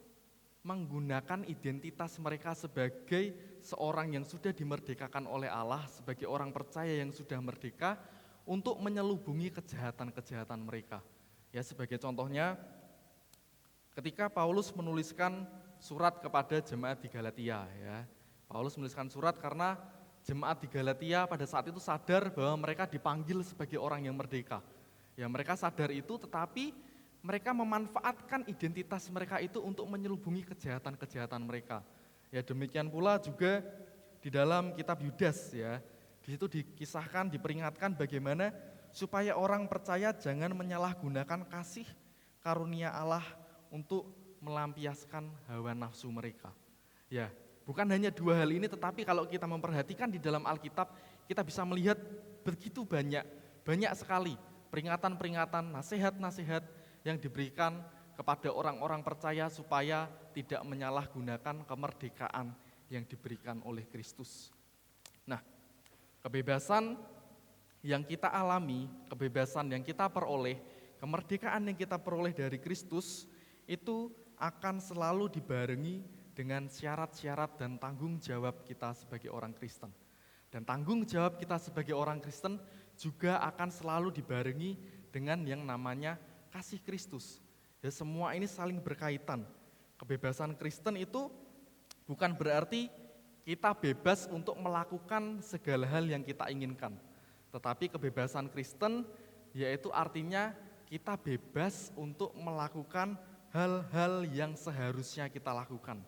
menggunakan identitas mereka sebagai seorang yang sudah dimerdekakan oleh Allah, sebagai orang percaya yang sudah merdeka untuk menyelubungi kejahatan-kejahatan mereka. Ya, sebagai contohnya, ketika Paulus menuliskan surat kepada jemaat di Galatia, ya, Paulus menuliskan surat karena jemaat di Galatia pada saat itu sadar bahwa mereka dipanggil sebagai orang yang merdeka. Ya, mereka sadar itu, tetapi mereka memanfaatkan identitas mereka itu untuk menyelubungi kejahatan-kejahatan mereka. Ya, demikian pula juga di dalam kitab Yudas, ya. Di situ dikisahkan, diperingatkan bagaimana supaya orang percaya jangan menyalahgunakan kasih karunia Allah untuk melampiaskan hawa nafsu mereka. Ya, bukan hanya dua hal ini, tetapi kalau kita memperhatikan di dalam Alkitab, kita bisa melihat begitu banyak sekali peringatan-peringatan, nasihat-nasihat yang diberikan kepada orang-orang percaya supaya tidak menyalahgunakan kemerdekaan yang diberikan oleh Kristus. Nah, kebebasan yang kita alami, kebebasan yang kita peroleh, kemerdekaan yang kita peroleh dari Kristus itu akan selalu dibarengi dengan syarat-syarat dan tanggung jawab kita sebagai orang Kristen. Dan tanggung jawab kita sebagai orang Kristen juga akan selalu dibarengi dengan yang namanya kasih Kristus. Ya, semua ini saling berkaitan. Kebebasan Kristen itu bukan berarti kita bebas untuk melakukan segala hal yang kita inginkan. Tetapi kebebasan Kristen yaitu artinya kita bebas untuk melakukan hal-hal yang seharusnya kita lakukan.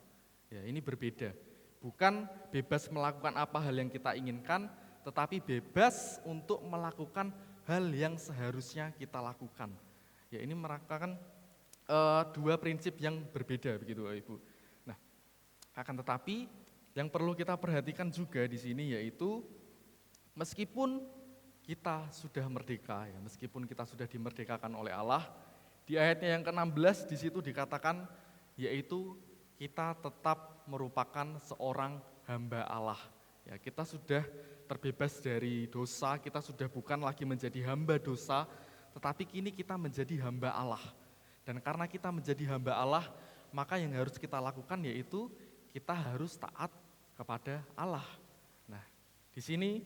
Ya, ini berbeda. Bukan bebas melakukan apa hal yang kita inginkan, tetapi bebas untuk melakukan hal yang seharusnya kita lakukan. Ya, ini merupakan dua prinsip yang berbeda begitu, Ibu. Nah, akan tetapi yang perlu kita perhatikan juga di sini yaitu meskipun kita sudah merdeka, ya, meskipun kita sudah dimerdekakan oleh Allah, di ayatnya yang ke-16 di situ dikatakan yaitu kita tetap merupakan seorang hamba Allah. Ya, kita sudah terbebas dari dosa, kita sudah bukan lagi menjadi hamba dosa, tetapi kini kita menjadi hamba Allah. Dan karena kita menjadi hamba Allah, maka yang harus kita lakukan yaitu kita harus taat kepada Allah. Nah, di sini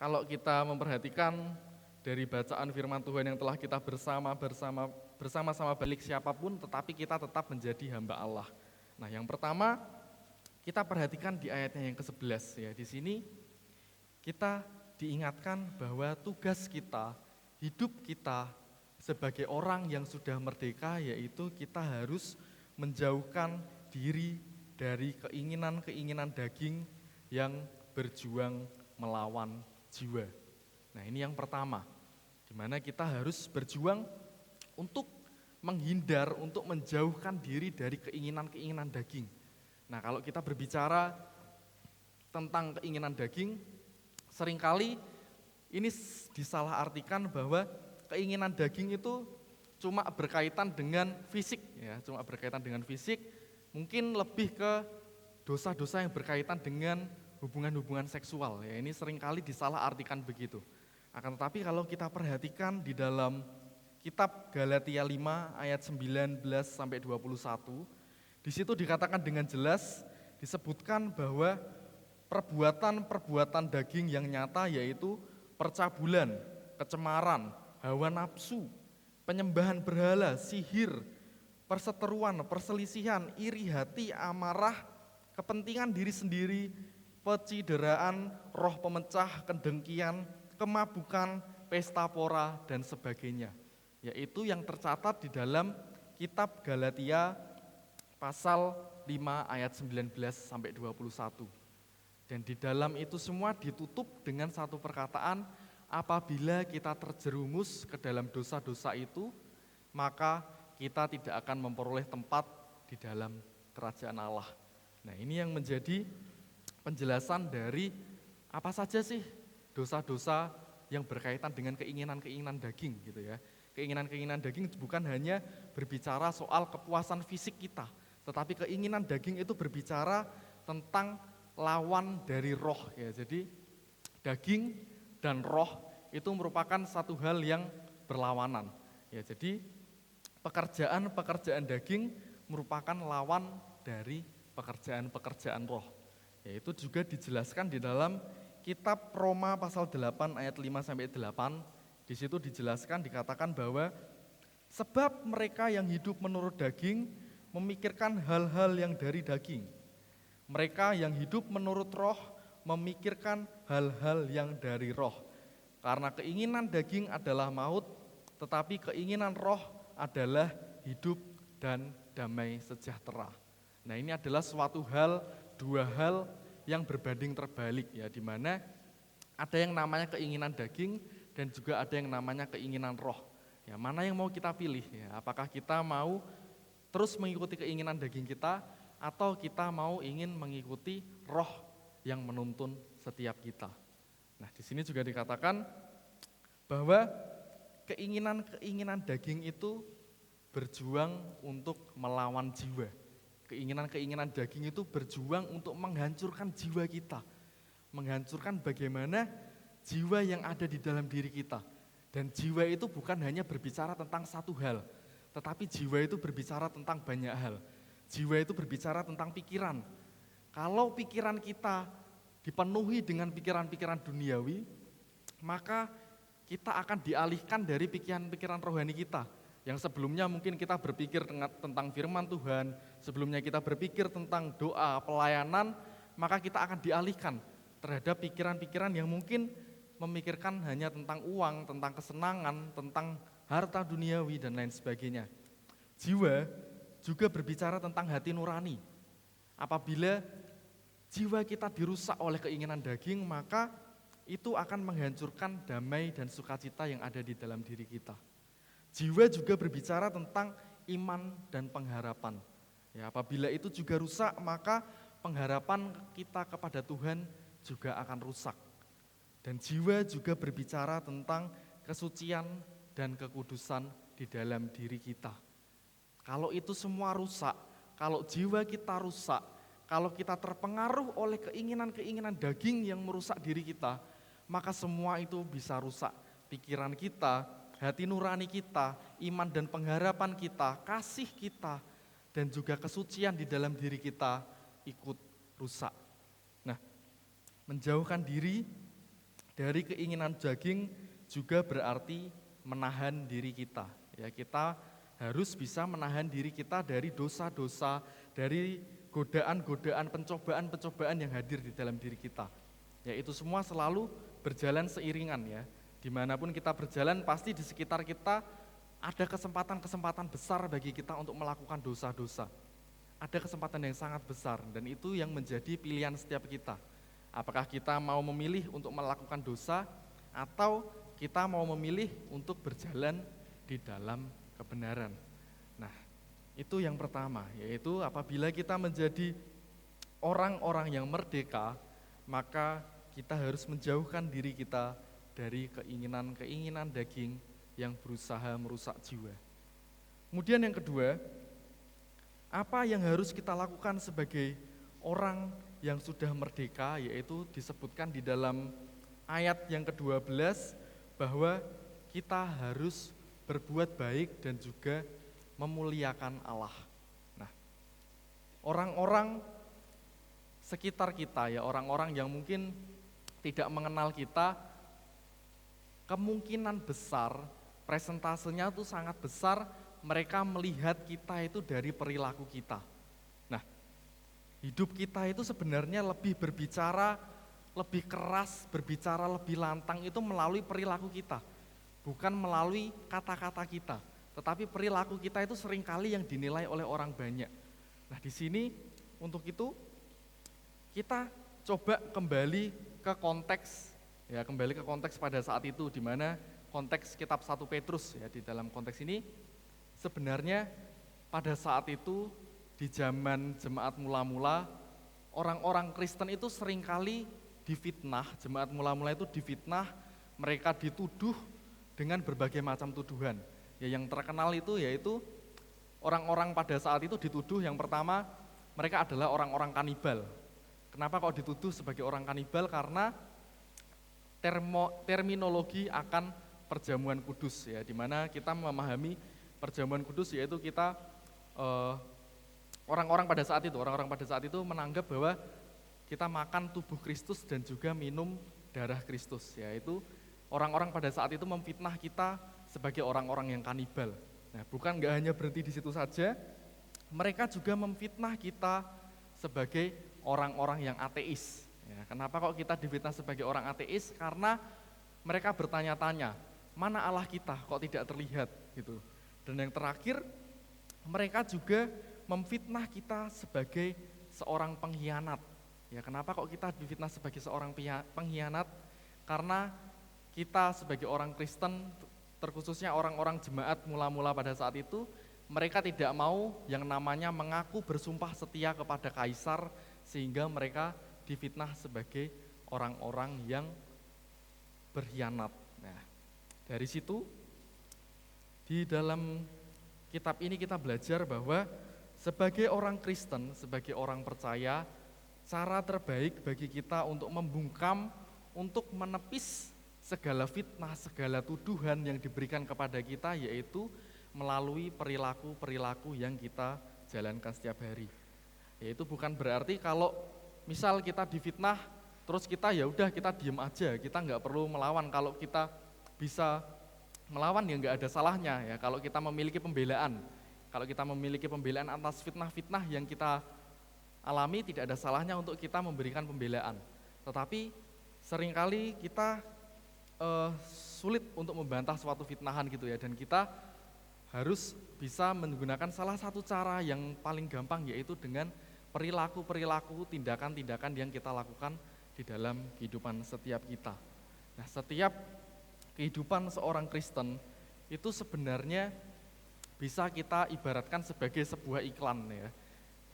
kalau kita memperhatikan dari bacaan firman Tuhan yang telah kita bersama-sama balik siapapun, tetapi kita tetap menjadi hamba Allah. Nah, yang pertama kita perhatikan di ayatnya yang ke-11, ya. Di sini kita diingatkan bahwa tugas kita, hidup kita sebagai orang yang sudah merdeka yaitu kita harus menjauhkan diri dari keinginan-keinginan daging yang berjuang melawan jiwa. Nah, ini yang pertama, di mana kita harus berjuang untuk menghindar, untuk menjauhkan diri dari keinginan-keinginan daging. Nah, kalau kita berbicara tentang keinginan daging, seringkali ini disalahartikan bahwa keinginan daging itu cuma berkaitan dengan fisik, ya, cuma berkaitan dengan fisik, mungkin lebih ke dosa-dosa yang berkaitan dengan hubungan-hubungan seksual. Ya, ini seringkali disalahartikan begitu. Akan tetapi kalau kita perhatikan di dalam kitab Galatia 5 ayat 19 sampai 21, di situ dikatakan dengan jelas, disebutkan bahwa perbuatan-perbuatan daging yang nyata yaitu percabulan, kecemaran, hawa nafsu, penyembahan berhala, sihir, perseteruan, perselisihan, iri hati, amarah, kepentingan diri sendiri, pecideraan, roh pemecah, kedengkian, kemabukan, pesta pora, dan sebagainya. Yaitu yang tercatat di dalam kitab Galatia pasal 5 ayat 19 sampai 21. Dan di dalam itu semua ditutup dengan satu perkataan, apabila kita terjerumus ke dalam dosa-dosa itu, maka kita tidak akan memperoleh tempat di dalam kerajaan Allah. Nah, ini yang menjadi penjelasan dari apa saja sih dosa-dosa yang berkaitan dengan keinginan-keinginan daging gitu ya. Keinginan-keinginan daging bukan hanya berbicara soal kepuasan fisik kita, tetapi keinginan daging itu berbicara tentang lawan dari roh ya. Jadi daging dan roh itu merupakan satu hal yang berlawanan. Ya, jadi pekerjaan-pekerjaan daging merupakan lawan dari pekerjaan-pekerjaan roh. Ya, itu juga dijelaskan di dalam kitab Roma pasal 8 ayat 5 sampai 8. Di situ dijelaskan, dikatakan bahwa sebab mereka yang hidup menurut daging memikirkan hal-hal yang dari daging. Mereka yang hidup menurut roh memikirkan hal-hal yang dari roh. Karena keinginan daging adalah maut, tetapi keinginan roh adalah hidup dan damai sejahtera. Nah, ini adalah suatu hal, dua hal yang berbanding terbalik ya, di mana ada yang namanya keinginan daging dan juga ada yang namanya keinginan roh. Ya, mana yang mau kita pilih ya? Apakah kita mau terus mengikuti keinginan daging kita, atau kita mau ingin mengikuti roh yang menuntun setiap kita. Nah, di sini juga dikatakan bahwa keinginan-keinginan daging itu berjuang untuk melawan jiwa. Keinginan-keinginan daging itu berjuang untuk menghancurkan jiwa kita. Menghancurkan bagaimana jiwa yang ada di dalam diri kita. Dan jiwa itu bukan hanya berbicara tentang satu hal, tetapi jiwa itu berbicara tentang banyak hal. Jiwa itu berbicara tentang pikiran. Kalau pikiran kita dipenuhi dengan pikiran-pikiran duniawi, maka kita akan dialihkan dari pikiran-pikiran rohani kita. Yang sebelumnya mungkin kita berpikir tentang firman Tuhan, sebelumnya kita berpikir tentang doa, pelayanan, maka kita akan dialihkan terhadap pikiran-pikiran yang mungkin memikirkan hanya tentang uang, tentang kesenangan, tentang harta duniawi, dan lain sebagainya. Jiwa juga berbicara tentang hati nurani. Apabila jiwa kita dirusak oleh keinginan daging, maka itu akan menghancurkan damai dan sukacita yang ada di dalam diri kita. Jiwa juga berbicara tentang iman dan pengharapan. Ya, apabila itu juga rusak, maka pengharapan kita kepada Tuhan juga akan rusak. Dan jiwa juga berbicara tentang kesucian dan kekudusan di dalam diri kita. Kalau itu semua rusak, kalau jiwa kita rusak, kalau kita terpengaruh oleh keinginan-keinginan daging yang merusak diri kita, maka semua itu bisa rusak. Pikiran kita, hati nurani kita, iman dan pengharapan kita, kasih kita, dan juga kesucian di dalam diri kita ikut rusak. Nah, menjauhkan diri dari keinginan daging juga berarti menahan diri kita. Ya, kita harus bisa menahan diri kita dari dosa-dosa, dari godaan-godaan, pencobaan-pencobaan yang hadir di dalam diri kita. Ya, itu semua selalu berjalan seiringan ya. Dimanapun kita berjalan, pasti di sekitar kita ada kesempatan-kesempatan besar bagi kita untuk melakukan dosa-dosa. Ada kesempatan yang sangat besar, dan itu yang menjadi pilihan setiap kita. Apakah kita mau memilih untuk melakukan dosa, atau kita mau memilih untuk berjalan di dalam kebenaran. Nah, itu yang pertama, yaitu apabila kita menjadi orang-orang yang merdeka, maka kita harus menjauhkan diri kita dari keinginan-keinginan daging yang berusaha merusak jiwa. Kemudian yang kedua, apa yang harus kita lakukan sebagai orang yang sudah merdeka, yaitu disebutkan di dalam ayat yang ke-12 bahwa kita harus berbuat baik dan juga memuliakan Allah. Nah, orang-orang sekitar kita ya, orang-orang yang mungkin tidak mengenal kita, kemungkinan besar, presentasenya itu sangat besar, mereka melihat kita itu dari perilaku kita. Nah, hidup kita itu sebenarnya lebih berbicara, lebih keras, berbicara lebih lantang itu melalui perilaku kita, bukan melalui kata-kata kita, tetapi perilaku kita itu seringkali yang dinilai oleh orang banyak. Nah, di sini untuk itu kita coba kembali ke konteks, ya kembali ke konteks pada saat itu, di mana konteks kitab 1 Petrus ya, di dalam konteks ini sebenarnya pada saat itu di zaman jemaat mula-mula, orang-orang Kristen itu seringkali difitnah, jemaat mula-mula itu difitnah, mereka dituduh dengan berbagai macam tuduhan. Ya, yang terkenal itu yaitu orang-orang pada saat itu dituduh, yang pertama mereka adalah orang-orang kanibal. Kenapa kok dituduh sebagai orang kanibal? Karena terminologi akan perjamuan kudus ya, di mana kita memahami perjamuan kudus yaitu kita orang-orang pada saat itu menganggap bahwa kita makan tubuh Kristus dan juga minum darah Kristus, yaitu orang-orang pada saat itu memfitnah kita sebagai orang-orang yang kanibal. Nah, bukan nggak hanya berhenti di situ saja, mereka juga memfitnah kita sebagai orang-orang yang ateis. Ya, kenapa kok kita difitnah sebagai orang ateis? Karena mereka bertanya-tanya, mana Allah kita kok tidak terlihat gitu. Dan yang terakhir, mereka juga memfitnah kita sebagai seorang pengkhianat. Ya, kenapa kok kita difitnah sebagai seorang pengkhianat? Karena kita sebagai orang Kristen, terkhususnya orang-orang jemaat mula-mula pada saat itu, mereka tidak mau yang namanya mengaku bersumpah setia kepada kaisar, sehingga mereka difitnah sebagai orang-orang yang berkhianat. Nah, dari situ di dalam kitab ini kita belajar bahwa sebagai orang Kristen, sebagai orang percaya, cara terbaik bagi kita untuk membungkam, untuk menepis segala fitnah, segala tuduhan yang diberikan kepada kita, yaitu melalui perilaku-perilaku yang kita jalankan setiap hari. Yaitu bukan berarti kalau misal kita difitnah, terus kita ya udah kita diem aja, kita nggak perlu melawan. Kalau kita bisa melawan ya nggak ada salahnya ya. Kalau kita memiliki pembelaan, atas fitnah-fitnah yang kita alami, tidak ada salahnya untuk kita memberikan pembelaan. Tetapi seringkali kita sulit untuk membantah suatu fitnahan gitu ya, dan kita harus bisa menggunakan salah satu cara yang paling gampang, yaitu dengan perilaku-perilaku, tindakan-tindakan yang kita lakukan di dalam kehidupan setiap kita. Nah, setiap kehidupan seorang Kristen itu sebenarnya bisa kita ibaratkan sebagai sebuah iklan ya.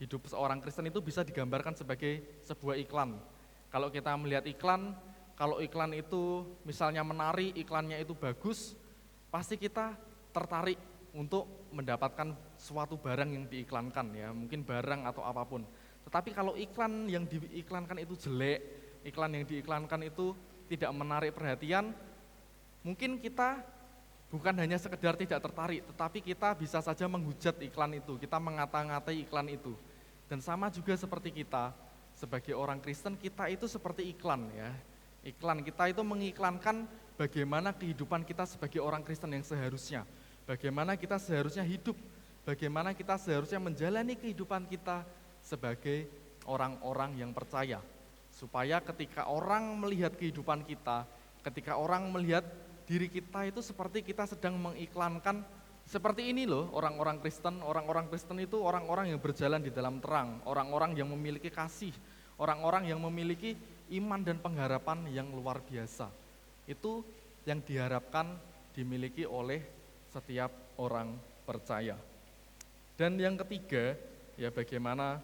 Hidup seorang Kristen itu bisa digambarkan sebagai sebuah iklan. Kalau kita melihat iklan, kalau iklan itu misalnya menarik, iklannya itu bagus, pasti kita tertarik untuk mendapatkan suatu barang yang diiklankan ya, mungkin barang atau apapun. Tetapi kalau iklan yang diiklankan itu jelek, iklan yang diiklankan itu tidak menarik perhatian, mungkin kita bukan hanya sekedar tidak tertarik, tetapi kita bisa saja menghujat iklan itu, kita mengata-ngatai iklan itu. Dan sama juga seperti kita, sebagai orang Kristen, kita itu seperti iklan ya. Iklan kita itu mengiklankan bagaimana kehidupan kita sebagai orang Kristen yang seharusnya. Bagaimana kita seharusnya hidup, bagaimana kita seharusnya menjalani kehidupan kita sebagai orang-orang yang percaya. Supaya ketika orang melihat kehidupan kita, ketika orang melihat diri kita itu seperti kita sedang mengiklankan, seperti ini loh orang-orang Kristen. Orang-orang Kristen itu orang-orang yang berjalan di dalam terang, orang-orang yang memiliki kasih, orang-orang yang memiliki iman dan pengharapan yang luar biasa. Itu yang diharapkan dimiliki oleh setiap orang percaya. Dan yang ketiga, ya bagaimana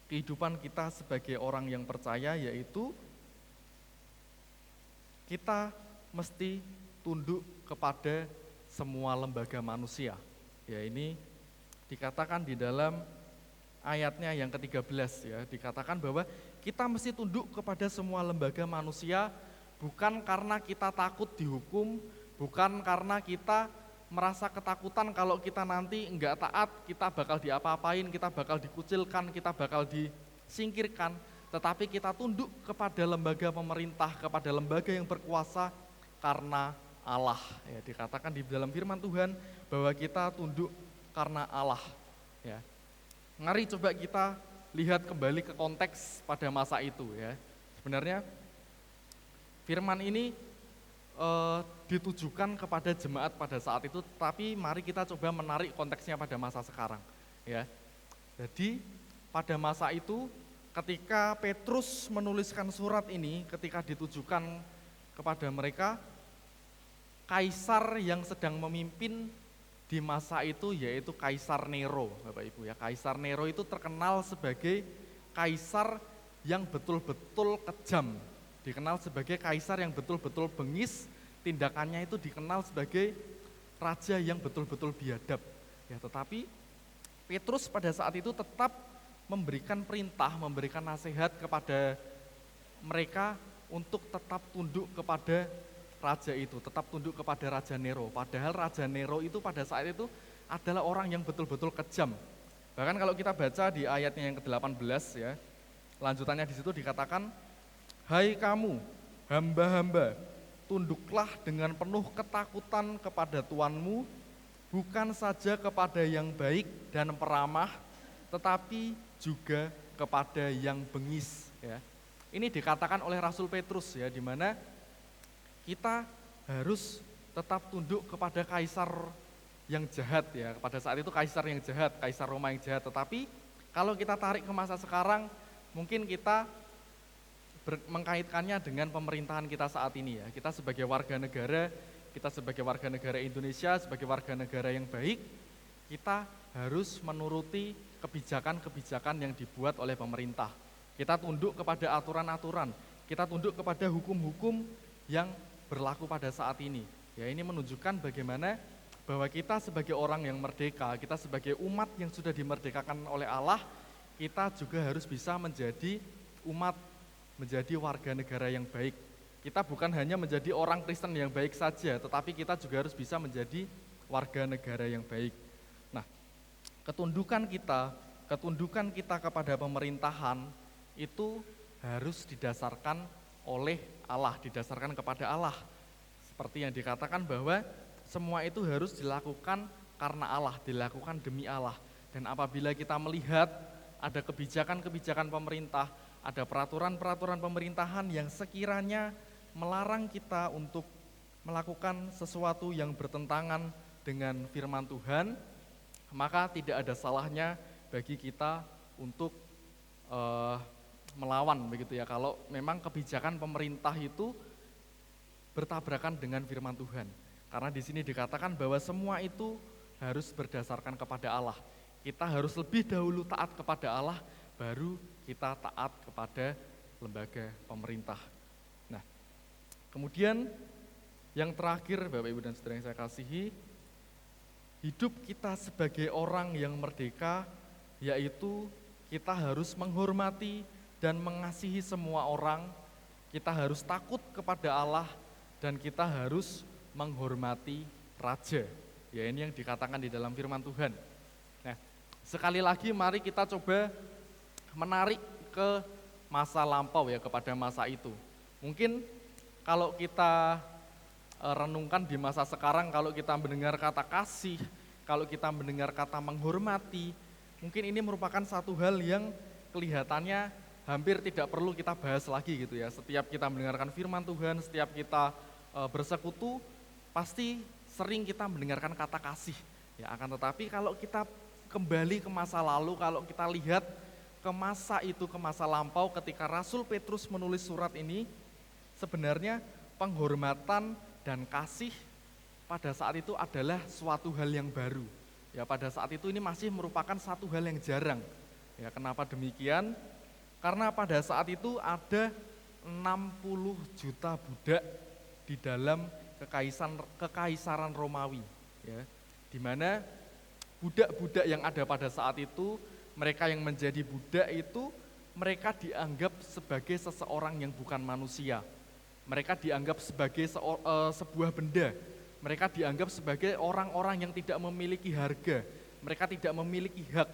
kehidupan kita sebagai orang yang percaya, yaitu kita mesti tunduk kepada semua lembaga manusia. Ya, ini dikatakan di dalam ayatnya yang ke-13 ya, dikatakan bahwa kita mesti tunduk kepada semua lembaga manusia, bukan karena kita takut dihukum, bukan karena kita merasa ketakutan kalau kita nanti enggak taat, kita bakal diapa-apain, kita bakal dikucilkan, kita bakal disingkirkan, tetapi kita tunduk kepada lembaga pemerintah, kepada lembaga yang berkuasa karena Allah. Ya, dikatakan di dalam firman Tuhan bahwa kita tunduk karena Allah. Ya. Mari coba kita lihat kembali ke konteks pada masa itu ya. Sebenarnya firman ini ditujukan kepada jemaat pada saat itu, tapi mari kita coba menarik konteksnya pada masa sekarang ya. Jadi pada masa itu ketika Petrus menuliskan surat ini, ketika ditujukan kepada mereka, kaisar yang sedang memimpin di masa itu yaitu Kaisar Nero, Bapak Ibu ya. Kaisar Nero itu terkenal sebagai kaisar yang betul-betul kejam, dikenal sebagai kaisar yang betul-betul bengis, tindakannya itu dikenal sebagai raja yang betul-betul biadab. Ya, tetapi Petrus pada saat itu tetap memberikan perintah, memberikan nasihat kepada mereka untuk tetap tunduk kepada raja itu, tetap tunduk kepada Raja Nero. Padahal Raja Nero itu pada saat itu adalah orang yang betul-betul kejam. Bahkan kalau kita baca di ayatnya yang ke-18 ya, lanjutannya di situ dikatakan, "Hai kamu, hamba-hamba, tunduklah dengan penuh ketakutan kepada Tuanmu, bukan saja kepada yang baik dan peramah, tetapi juga kepada yang bengis." Ya. Ini dikatakan oleh Rasul Petrus ya, di mana kita harus tetap tunduk kepada kaisar yang jahat ya. Pada saat itu kaisar yang jahat, kaisar Roma yang jahat. Tetapi kalau kita tarik ke masa sekarang, mungkin kita mengkaitkannya dengan pemerintahan kita saat ini ya. Kita sebagai warga negara, kita sebagai warga negara Indonesia, sebagai warga negara yang baik, kita harus menuruti kebijakan-kebijakan yang dibuat oleh pemerintah. Kita tunduk kepada aturan-aturan, kita tunduk kepada hukum-hukum yang berlaku pada saat ini. Ya, ini menunjukkan bagaimana bahwa kita sebagai orang yang merdeka, kita sebagai umat yang sudah dimerdekakan oleh Allah, kita juga harus bisa menjadi umat, menjadi warga negara yang baik. Kita bukan hanya menjadi orang Kristen yang baik saja, tetapi kita juga harus bisa menjadi warga negara yang baik. Nah, ketundukan kita kepada pemerintahan itu harus didasarkan oleh Allah, didasarkan kepada Allah. Seperti yang dikatakan bahwa semua itu harus dilakukan karena Allah, dilakukan demi Allah. Dan apabila kita melihat ada kebijakan-kebijakan pemerintah, ada peraturan-peraturan pemerintahan yang sekiranya melarang kita untuk melakukan sesuatu yang bertentangan dengan firman Tuhan, maka tidak ada salahnya bagi kita untuk melawan begitu ya, kalau memang kebijakan pemerintah itu bertabrakan dengan firman Tuhan. Karena di sini dikatakan bahwa semua itu harus berdasarkan kepada Allah. Kita harus lebih dahulu taat kepada Allah, baru kita taat kepada lembaga pemerintah. Nah, kemudian yang terakhir Bapak Ibu dan Saudara yang saya kasihi, hidup kita sebagai orang yang merdeka, yaitu kita harus menghormati dan mengasihi semua orang, kita harus takut kepada Allah, dan kita harus menghormati raja. Ya, ini yang dikatakan di dalam firman Tuhan. Nah, sekali lagi mari kita coba menarik ke masa lampau ya, kepada masa itu. Mungkin kalau kita renungkan di masa sekarang, kalau kita mendengar kata kasih, kalau kita mendengar kata menghormati, mungkin ini merupakan satu hal yang kelihatannya hampir tidak perlu kita bahas lagi gitu ya. Setiap kita mendengarkan firman Tuhan, setiap kita bersekutu, pasti sering kita mendengarkan kata kasih. Ya, akan tetapi kalau kita kembali ke masa lalu, kalau kita lihat ke masa itu, ke masa lampau ketika Rasul Petrus menulis surat ini, sebenarnya penghormatan dan kasih pada saat itu adalah suatu hal yang baru. Ya, pada saat itu ini masih merupakan satu hal yang jarang. Ya, kenapa demikian? Karena pada saat itu ada 60 juta budak di dalam kekaisaran Romawi, ya, di mana budak-budak yang ada pada saat itu, mereka yang menjadi budak itu, mereka dianggap sebagai seseorang yang bukan manusia. Mereka dianggap sebagai sebuah benda. Mereka dianggap sebagai orang-orang yang tidak memiliki harga. Mereka tidak memiliki hak.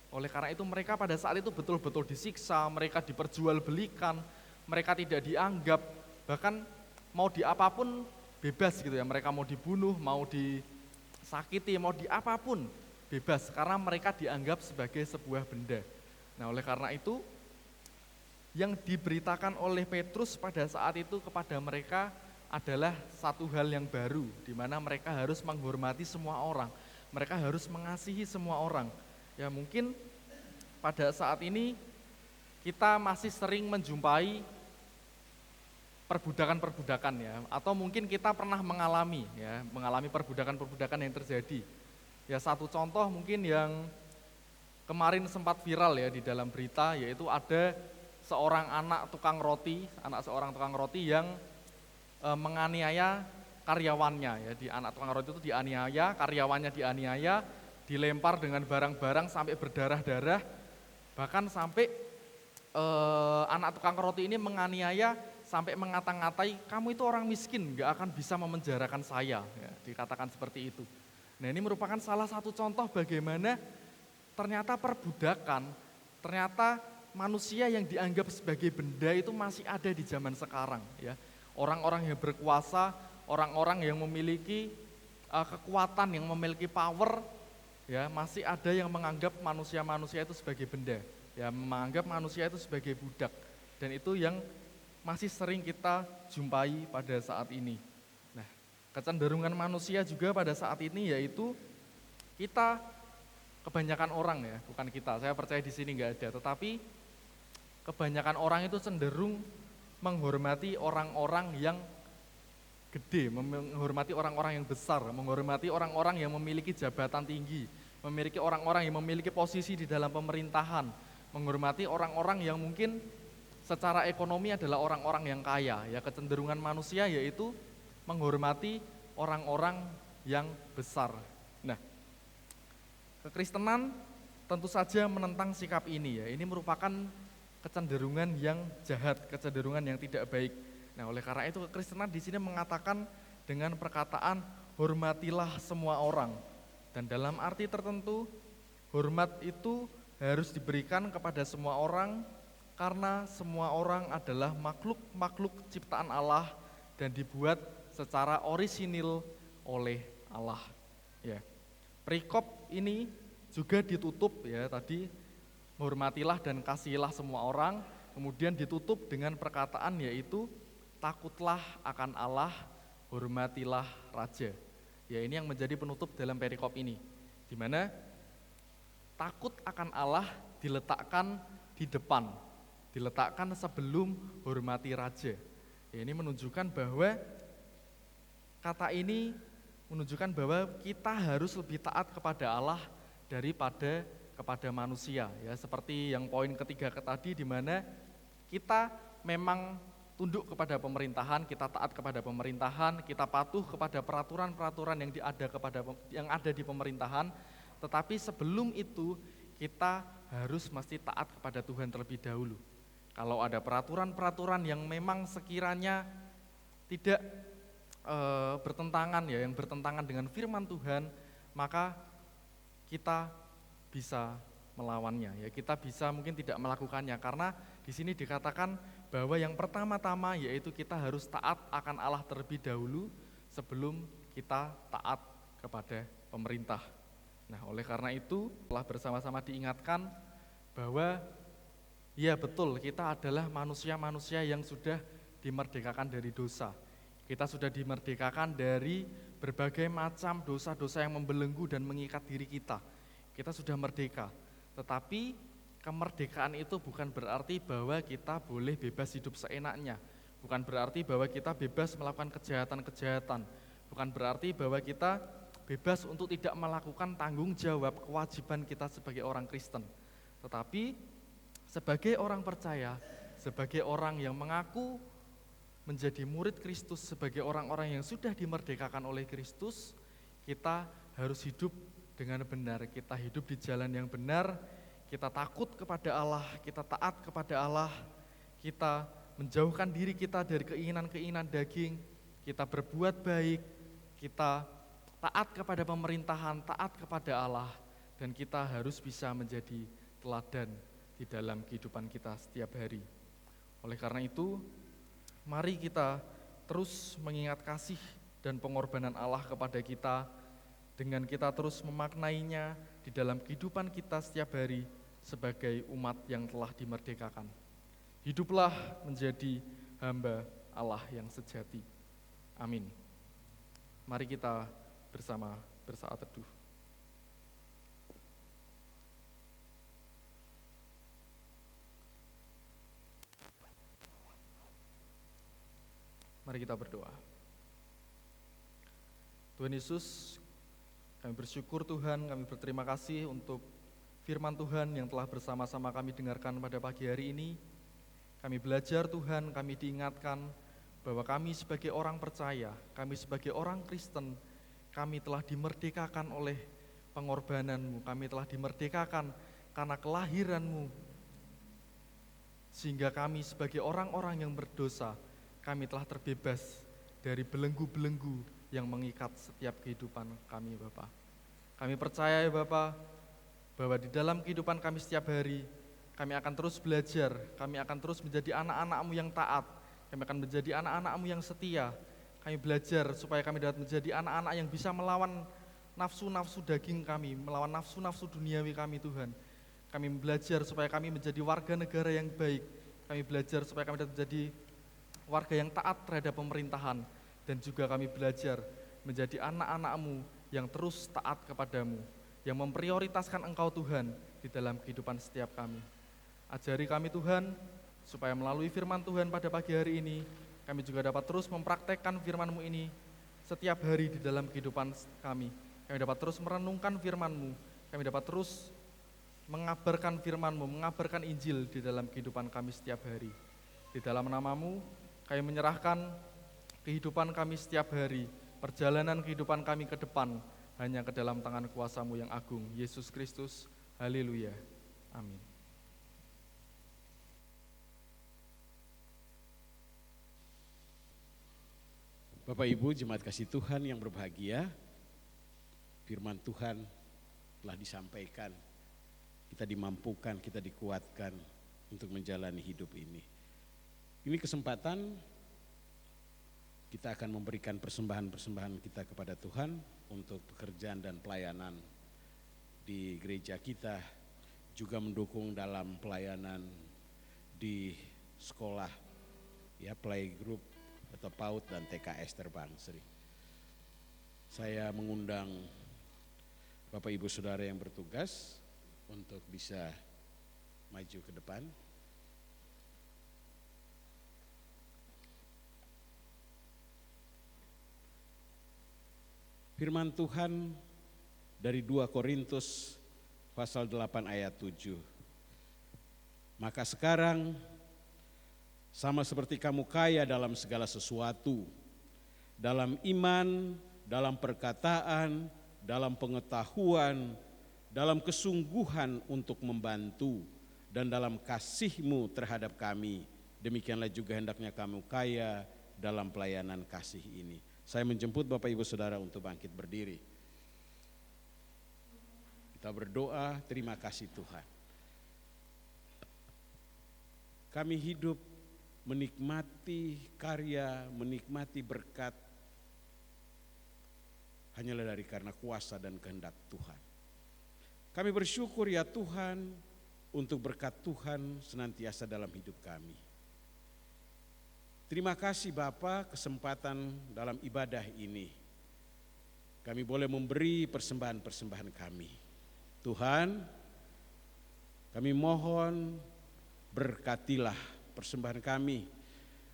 Oleh karena itu mereka pada saat itu betul-betul disiksa, mereka diperjualbelikan, mereka tidak dianggap, bahkan mau diapapun bebas gitu ya. Mereka mau dibunuh, mau disakiti, mau diapapun bebas, karena mereka dianggap sebagai sebuah benda. Nah, oleh karena itu yang diberitakan oleh Petrus pada saat itu kepada mereka adalah satu hal yang baru, di mana mereka harus menghormati semua orang, mereka harus mengasihi semua orang. Ya, mungkin pada saat ini kita masih sering menjumpai perbudakan-perbudakan ya, atau mungkin kita pernah mengalami perbudakan-perbudakan yang terjadi. Ya satu contoh mungkin yang kemarin sempat viral ya di dalam berita, yaitu ada anak seorang tukang roti yang menganiaya karyawannya ya. Anak tukang roti itu dianiaya, karyawannya dianiaya, dilempar dengan barang-barang sampai berdarah-darah, bahkan sampai anak tukang roti ini menganiaya sampai mengata-ngatai, kamu itu orang miskin, gak akan bisa memenjarakan saya, ya, dikatakan seperti itu. Nah, ini merupakan salah satu contoh bagaimana ternyata perbudakan, ternyata manusia yang dianggap sebagai benda itu masih ada di zaman sekarang, ya. Orang-orang yang berkuasa, orang-orang yang memiliki kekuatan, yang memiliki power, ya, masih ada yang menganggap manusia-manusia itu sebagai benda, ya, menganggap manusia itu sebagai budak. Dan itu yang masih sering kita jumpai pada saat ini. Nah, kecenderungan manusia juga pada saat ini yaitu kita, kebanyakan orang ya, bukan kita, saya percaya di sini nggak ada, tetapi kebanyakan orang itu cenderung menghormati orang-orang yang gede, menghormati orang-orang yang besar, menghormati orang-orang yang memiliki jabatan tinggi, memiliki orang-orang yang memiliki posisi di dalam pemerintahan, menghormati orang-orang yang mungkin secara ekonomi adalah orang-orang yang kaya. Ya, kecenderungan manusia yaitu menghormati orang-orang yang besar. Nah, kekristenan tentu saja menentang sikap ini ya. Ini merupakan kecenderungan yang jahat, kecenderungan yang tidak baik. Nah, oleh karena itu kekristenan di sini mengatakan dengan perkataan hormatilah semua orang. Dan dalam arti tertentu, hormat itu harus diberikan kepada semua orang karena semua orang adalah makhluk-makhluk ciptaan Allah dan dibuat secara orisinil oleh Allah. Ya. Perikop ini juga ditutup ya tadi, hormatilah dan kasihilah semua orang, kemudian ditutup dengan perkataan yaitu takutlah akan Allah, hormatilah raja. Ya, ini yang menjadi penutup dalam perikop ini, di mana takut akan Allah diletakkan di depan, diletakkan sebelum hormati raja. Ya, ini menunjukkan bahwa kata ini menunjukkan bahwa kita harus lebih taat kepada Allah daripada kepada manusia. Ya, seperti yang poin ketiga tadi, di mana kita memang tunduk kepada pemerintahan, kita taat kepada pemerintahan, kita patuh kepada peraturan-peraturan yang ada di pemerintahan. Tetapi sebelum itu kita harus mesti taat kepada Tuhan terlebih dahulu. Kalau ada peraturan-peraturan yang memang sekiranya tidak bertentangan ya, yang bertentangan dengan firman Tuhan, maka kita bisa melawannya ya, kita bisa mungkin tidak melakukannya, karena di sini dikatakan bahwa yang pertama-tama yaitu kita harus taat akan Allah terlebih dahulu sebelum kita taat kepada pemerintah. Nah, oleh karena itu telah bersama-sama diingatkan bahwa ya betul, kita adalah manusia-manusia yang sudah dimerdekakan dari dosa. Kita sudah dimerdekakan dari berbagai macam dosa-dosa yang membelenggu dan mengikat diri kita. Kita sudah merdeka. Tetapi kemerdekaan itu bukan berarti bahwa kita boleh bebas hidup seenaknya. Bukan berarti bahwa kita bebas melakukan kejahatan-kejahatan. Bukan berarti bahwa kita bebas untuk tidak melakukan tanggung jawab kewajiban kita sebagai orang Kristen. Tetapi sebagai orang percaya, sebagai orang yang mengaku menjadi murid Kristus, sebagai orang-orang yang sudah dimerdekakan oleh Kristus, kita harus hidup dengan benar, kita hidup di jalan yang benar, kita takut kepada Allah, kita taat kepada Allah, kita menjauhkan diri kita dari keinginan-keinginan daging, kita berbuat baik, kita taat kepada pemerintahan, taat kepada Allah, dan kita harus bisa menjadi teladan di dalam kehidupan kita setiap hari. Oleh karena itu, mari kita terus mengingat kasih dan pengorbanan Allah kepada kita dengan kita terus memaknainya di dalam kehidupan kita setiap hari sebagai umat yang telah dimerdekakan. Hiduplah menjadi hamba Allah yang sejati. Amin. Mari kita bersama bersaat teduh. Mari kita berdoa. Tuhan Yesus, kami bersyukur Tuhan, kami berterima kasih untuk firman Tuhan yang telah bersama-sama kami dengarkan pada pagi hari ini. Kami belajar Tuhan, kami diingatkan bahwa kami sebagai orang percaya, kami sebagai orang Kristen, kami telah dimerdekakan oleh pengorbanan-Mu, kami telah dimerdekakan karena kelahiran-Mu, sehingga kami sebagai orang-orang yang berdosa, kami telah terbebas dari belenggu-belenggu yang mengikat setiap kehidupan kami, Bapa. Kami percaya ya Bapa, bahwa di dalam kehidupan kami setiap hari, kami akan terus belajar, kami akan terus menjadi anak-anak-Mu yang taat, kami akan menjadi anak-anak-Mu yang setia. Kami belajar supaya kami dapat menjadi anak-anak yang bisa melawan nafsu-nafsu daging kami, melawan nafsu-nafsu duniawi kami Tuhan. Kami belajar supaya kami menjadi warga negara yang baik, kami belajar supaya kami dapat menjadi warga yang taat terhadap pemerintahan, dan juga kami belajar menjadi anak-anak-Mu yang terus taat kepadamu, yang memprioritaskan Engkau Tuhan di dalam kehidupan setiap kami. Ajari kami Tuhan, supaya melalui firman Tuhan pada pagi hari ini, kami juga dapat terus mempraktekkan firman-Mu ini setiap hari di dalam kehidupan kami. Kami dapat terus merenungkan firman-Mu, kami dapat terus mengabarkan firman-Mu, mengabarkan Injil di dalam kehidupan kami setiap hari. Di dalam nama-Mu, kami menyerahkan kehidupan kami setiap hari, perjalanan kehidupan kami ke depan, hanya ke dalam tangan kuasa-Mu yang agung, Yesus Kristus. Haleluya. Amin. Bapak Ibu jemaat kasih Tuhan yang berbahagia, firman Tuhan telah disampaikan, kita dimampukan, kita dikuatkan untuk menjalani hidup ini. Ini kesempatan kita akan memberikan persembahan-persembahan kita kepada Tuhan untuk pekerjaan dan pelayanan di gereja kita, juga mendukung dalam pelayanan di sekolah, ya, playgroup atau PAUD dan TKS Terbangsri. Saya mengundang Bapak Ibu Saudara yang bertugas untuk bisa maju ke depan. Firman Tuhan dari 2 Korintus pasal 8 ayat 7. Maka sekarang sama seperti kamu kaya dalam segala sesuatu, dalam iman, dalam perkataan, dalam pengetahuan, dalam kesungguhan untuk membantu, dan dalam kasih-Mu terhadap kami, demikianlah juga hendaknya kamu kaya dalam pelayanan kasih ini. Saya menjemput Bapak Ibu Saudara untuk bangkit berdiri. Kita berdoa, terima kasih Tuhan. Kami hidup menikmati karya, menikmati berkat hanyalah dari karena kuasa dan kehendak Tuhan. Kami bersyukur ya Tuhan untuk berkat Tuhan senantiasa dalam hidup kami. Terima kasih Bapa, kesempatan dalam ibadah ini kami boleh memberi persembahan-persembahan kami. Tuhan, kami mohon berkatilah persembahan kami.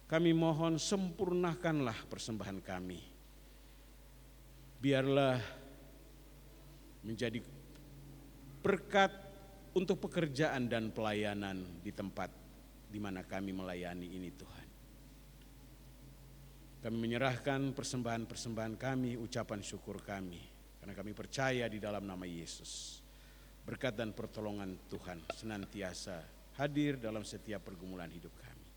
Kami mohon sempurnakanlah persembahan kami. Biarlah menjadi berkat untuk pekerjaan dan pelayanan di tempat di mana kami melayani ini Tuhan. Kami menyerahkan persembahan-persembahan kami, ucapan syukur kami, karena kami percaya di dalam nama Yesus. Berkat dan pertolongan Tuhan senantiasa hadir dalam setiap pergumulan hidup kami.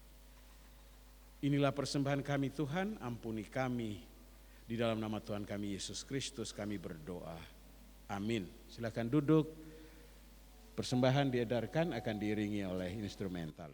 Inilah persembahan kami Tuhan, ampuni kami. Di dalam nama Tuhan kami Yesus Kristus kami berdoa. Amin. Silakan duduk. Persembahan diedarkan akan diiringi oleh instrumental.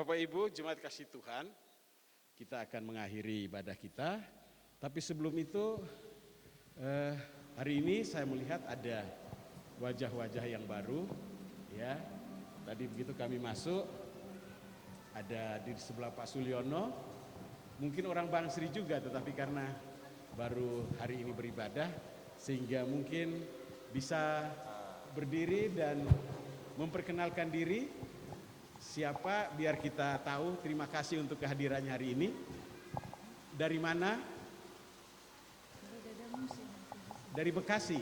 Bapak Ibu, jemaat kasih Tuhan, kita akan mengakhiri ibadah kita. Tapi sebelum itu, hari ini saya melihat ada wajah-wajah yang baru. Ya, tadi begitu kami masuk, ada di sebelah Pak Sulyono, mungkin orang Bangsri juga, tetapi karena baru hari ini beribadah, sehingga mungkin bisa berdiri dan memperkenalkan diri. Siapa biar kita tahu. Terima kasih untuk kehadirannya hari ini. Dari mana? Dari Bekasi.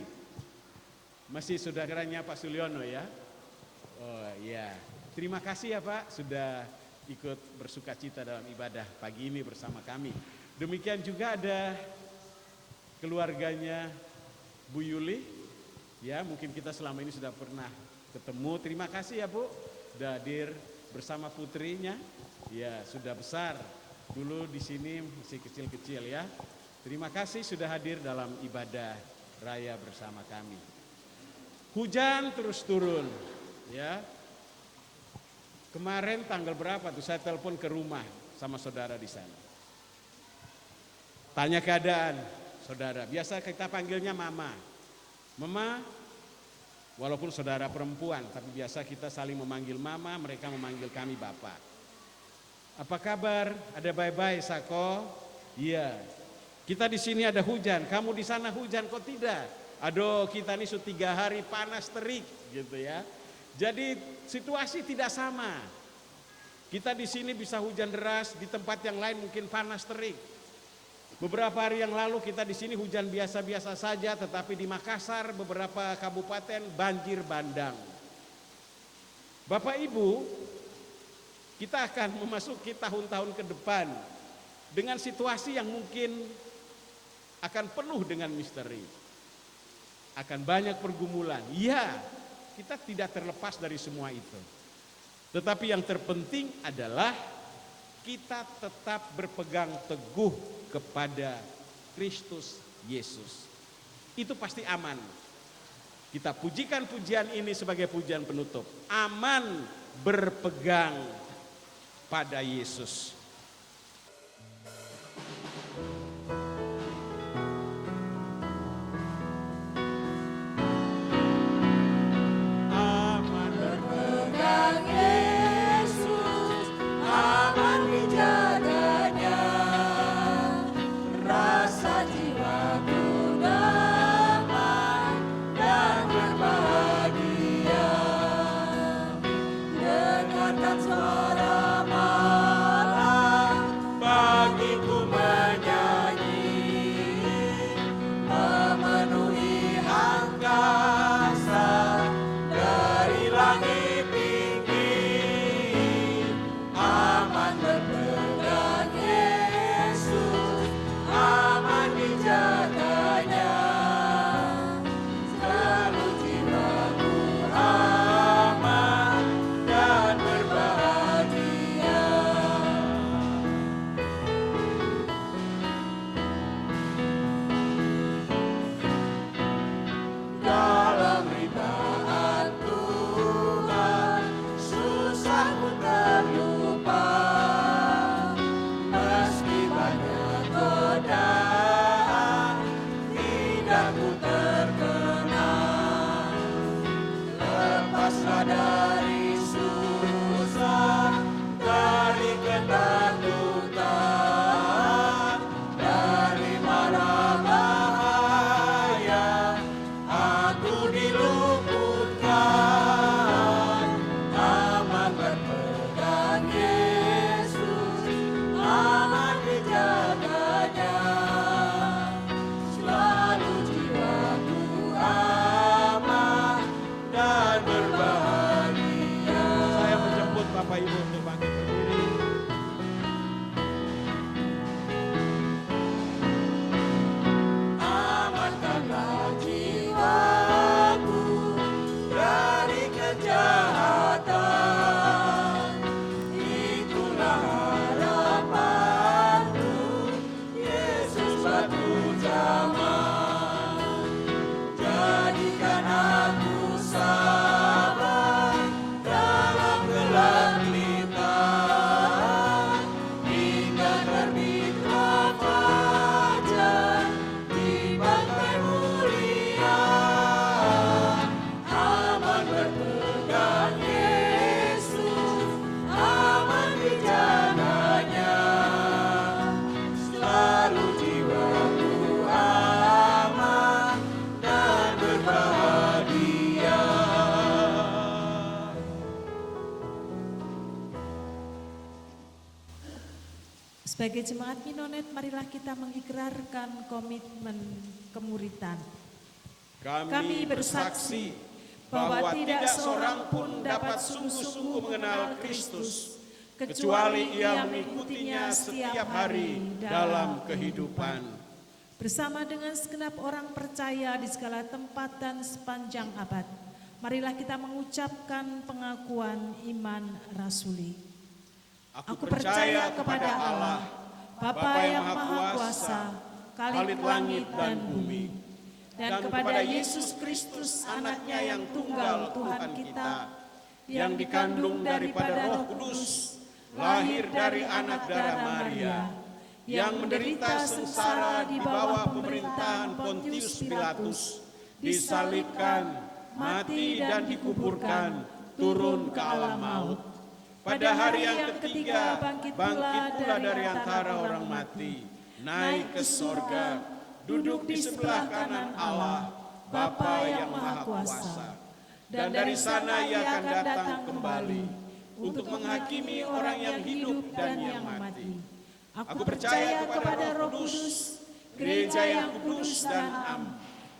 Masih saudaranya Pak Sulyono ya? Oh iya. Terima kasih ya Pak sudah ikut bersukacita dalam ibadah pagi ini bersama kami. Demikian juga ada keluarganya Bu Yuli. Ya, mungkin kita selama ini sudah pernah ketemu. Terima kasih ya Bu sudah hadir bersama putrinya. Ya, sudah besar. Dulu di sini masih kecil-kecil ya. Terima kasih sudah hadir dalam ibadah raya bersama kami. Hujan terus turun, ya. Kemarin tanggal berapa tuh saya telepon ke rumah sama saudara di sana. Tanya keadaan saudara. Biasa kita panggilnya mama. Mama, walaupun saudara perempuan, tapi biasa kita saling memanggil mama, mereka memanggil kami bapak. Apa kabar? Ada bye-bye Sako? Iya. Kita di sini ada hujan, kamu di sana hujan kok tidak? Aduh, kita ini sudah 3 hari panas terik gitu ya. Jadi situasi tidak sama. Kita di sini bisa hujan deras, di tempat yang lain mungkin panas terik. Beberapa hari yang lalu kita di sini hujan biasa-biasa saja, tetapi di Makassar beberapa kabupaten banjir bandang. Bapak Ibu, kita akan memasuki tahun-tahun ke depan dengan situasi yang mungkin akan penuh dengan misteri. Akan banyak pergumulan. Ya, kita tidak terlepas dari semua itu. Tetapi yang terpenting adalah kita tetap berpegang teguh kepada Kristus Yesus. Itu pasti aman. Kita pujikan pujian ini sebagai pujian penutup. Aman berpegang pada Yesus. Sabar dalam gelap gulita. Sebagai jemaat Minonet, marilah kita mengikrarkan komitmen kemuritan. Kami bersaksi bahwa tidak seorang pun dapat sungguh-sungguh mengenal Kristus, kecuali ia mengikutinya setiap hari dalam kehidupan. Bersama dengan segenap orang percaya di segala tempat dan sepanjang abad, marilah kita mengucapkan pengakuan iman rasuli. Aku percaya kepada Allah, Bapa yang Maha Kuasa, Khalid langit dan bumi, dan kepada Yesus Kristus, Anaknya yang tunggal Tuhan kita, yang dikandung daripada Roh Kudus, lahir dari anak darah Maria, yang menderita sengsara di bawah pemerintahan Pontius Pilatus, disalibkan, mati dan dikuburkan, turun ke alam maut. Pada hari yang ketiga bangkit pula dari antara orang mati, naik ke sorga, duduk di sebelah kanan Allah, Bapa yang Maha Kuasa. Dan dari sana ia akan datang kembali untuk menghakimi orang yang hidup dan yang mati. Aku percaya kepada Roh Kudus, gereja yang kudus dan am,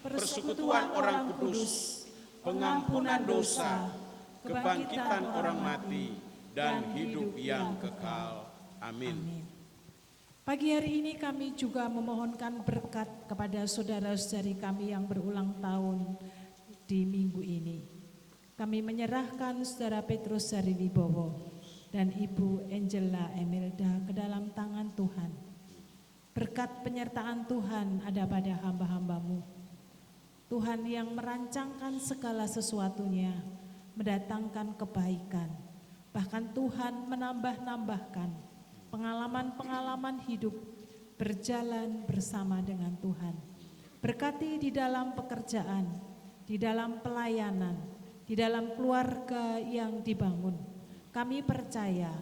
persekutuan orang kudus, pengampunan dosa, kebangkitan orang mati, dan hidup yang kekal. Amin. Pagi hari ini kami juga memohonkan berkat kepada saudara-saudari kami yang berulang tahun di minggu ini. Kami menyerahkan Saudara Petrus Sariwibowo dan Ibu Angela Emelda ke dalam tangan Tuhan. Berkat penyertaan Tuhan ada pada hamba-hamba-Mu. Tuhan yang merancangkan segala sesuatunya, mendatangkan kebaikan. Bahkan Tuhan menambah-nambahkan pengalaman-pengalaman hidup berjalan bersama dengan Tuhan. Berkati di dalam pekerjaan, di dalam pelayanan, di dalam keluarga yang dibangun. Kami percaya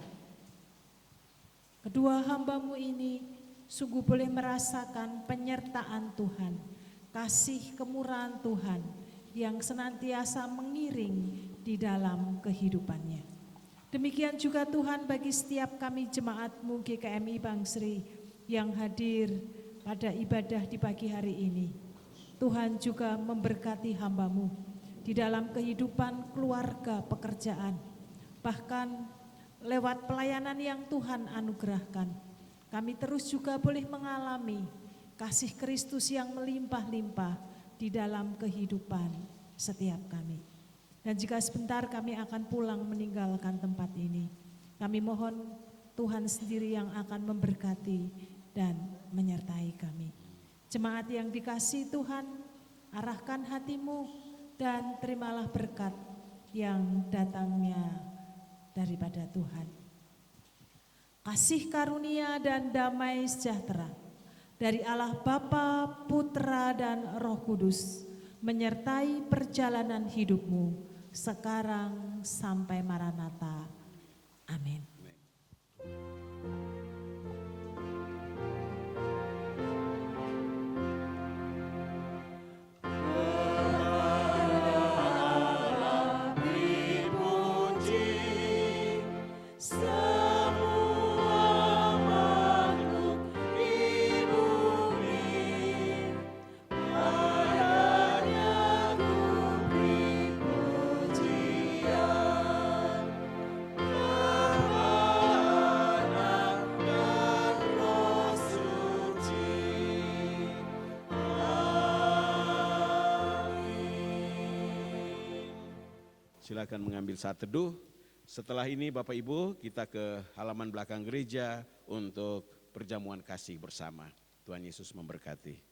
kedua hamba-Mu ini sungguh boleh merasakan penyertaan Tuhan, kasih kemurahan Tuhan yang senantiasa mengiring di dalam kehidupannya. Demikian juga Tuhan bagi setiap kami jemaat-Mu GKMI Bangsri yang hadir pada ibadah di pagi hari ini. Tuhan juga memberkati hamba-Mu di dalam kehidupan keluarga, pekerjaan, bahkan lewat pelayanan yang Tuhan anugerahkan. Kami terus juga boleh mengalami kasih Kristus yang melimpah-limpah di dalam kehidupan setiap kami. Dan jika sebentar kami akan pulang meninggalkan tempat ini, kami mohon Tuhan sendiri yang akan memberkati dan menyertai kami. Jemaat yang dikasihi Tuhan, arahkan hatimu dan terimalah berkat yang datangnya daripada Tuhan. Kasih karunia dan damai sejahtera dari Allah Bapa, Putra dan Roh Kudus menyertai perjalanan hidupmu sekarang sampai Maranatha. Amin. Silakan mengambil saat teduh. Setelah ini Bapak Ibu kita ke halaman belakang gereja untuk perjamuan kasih bersama. Tuhan Yesus memberkati.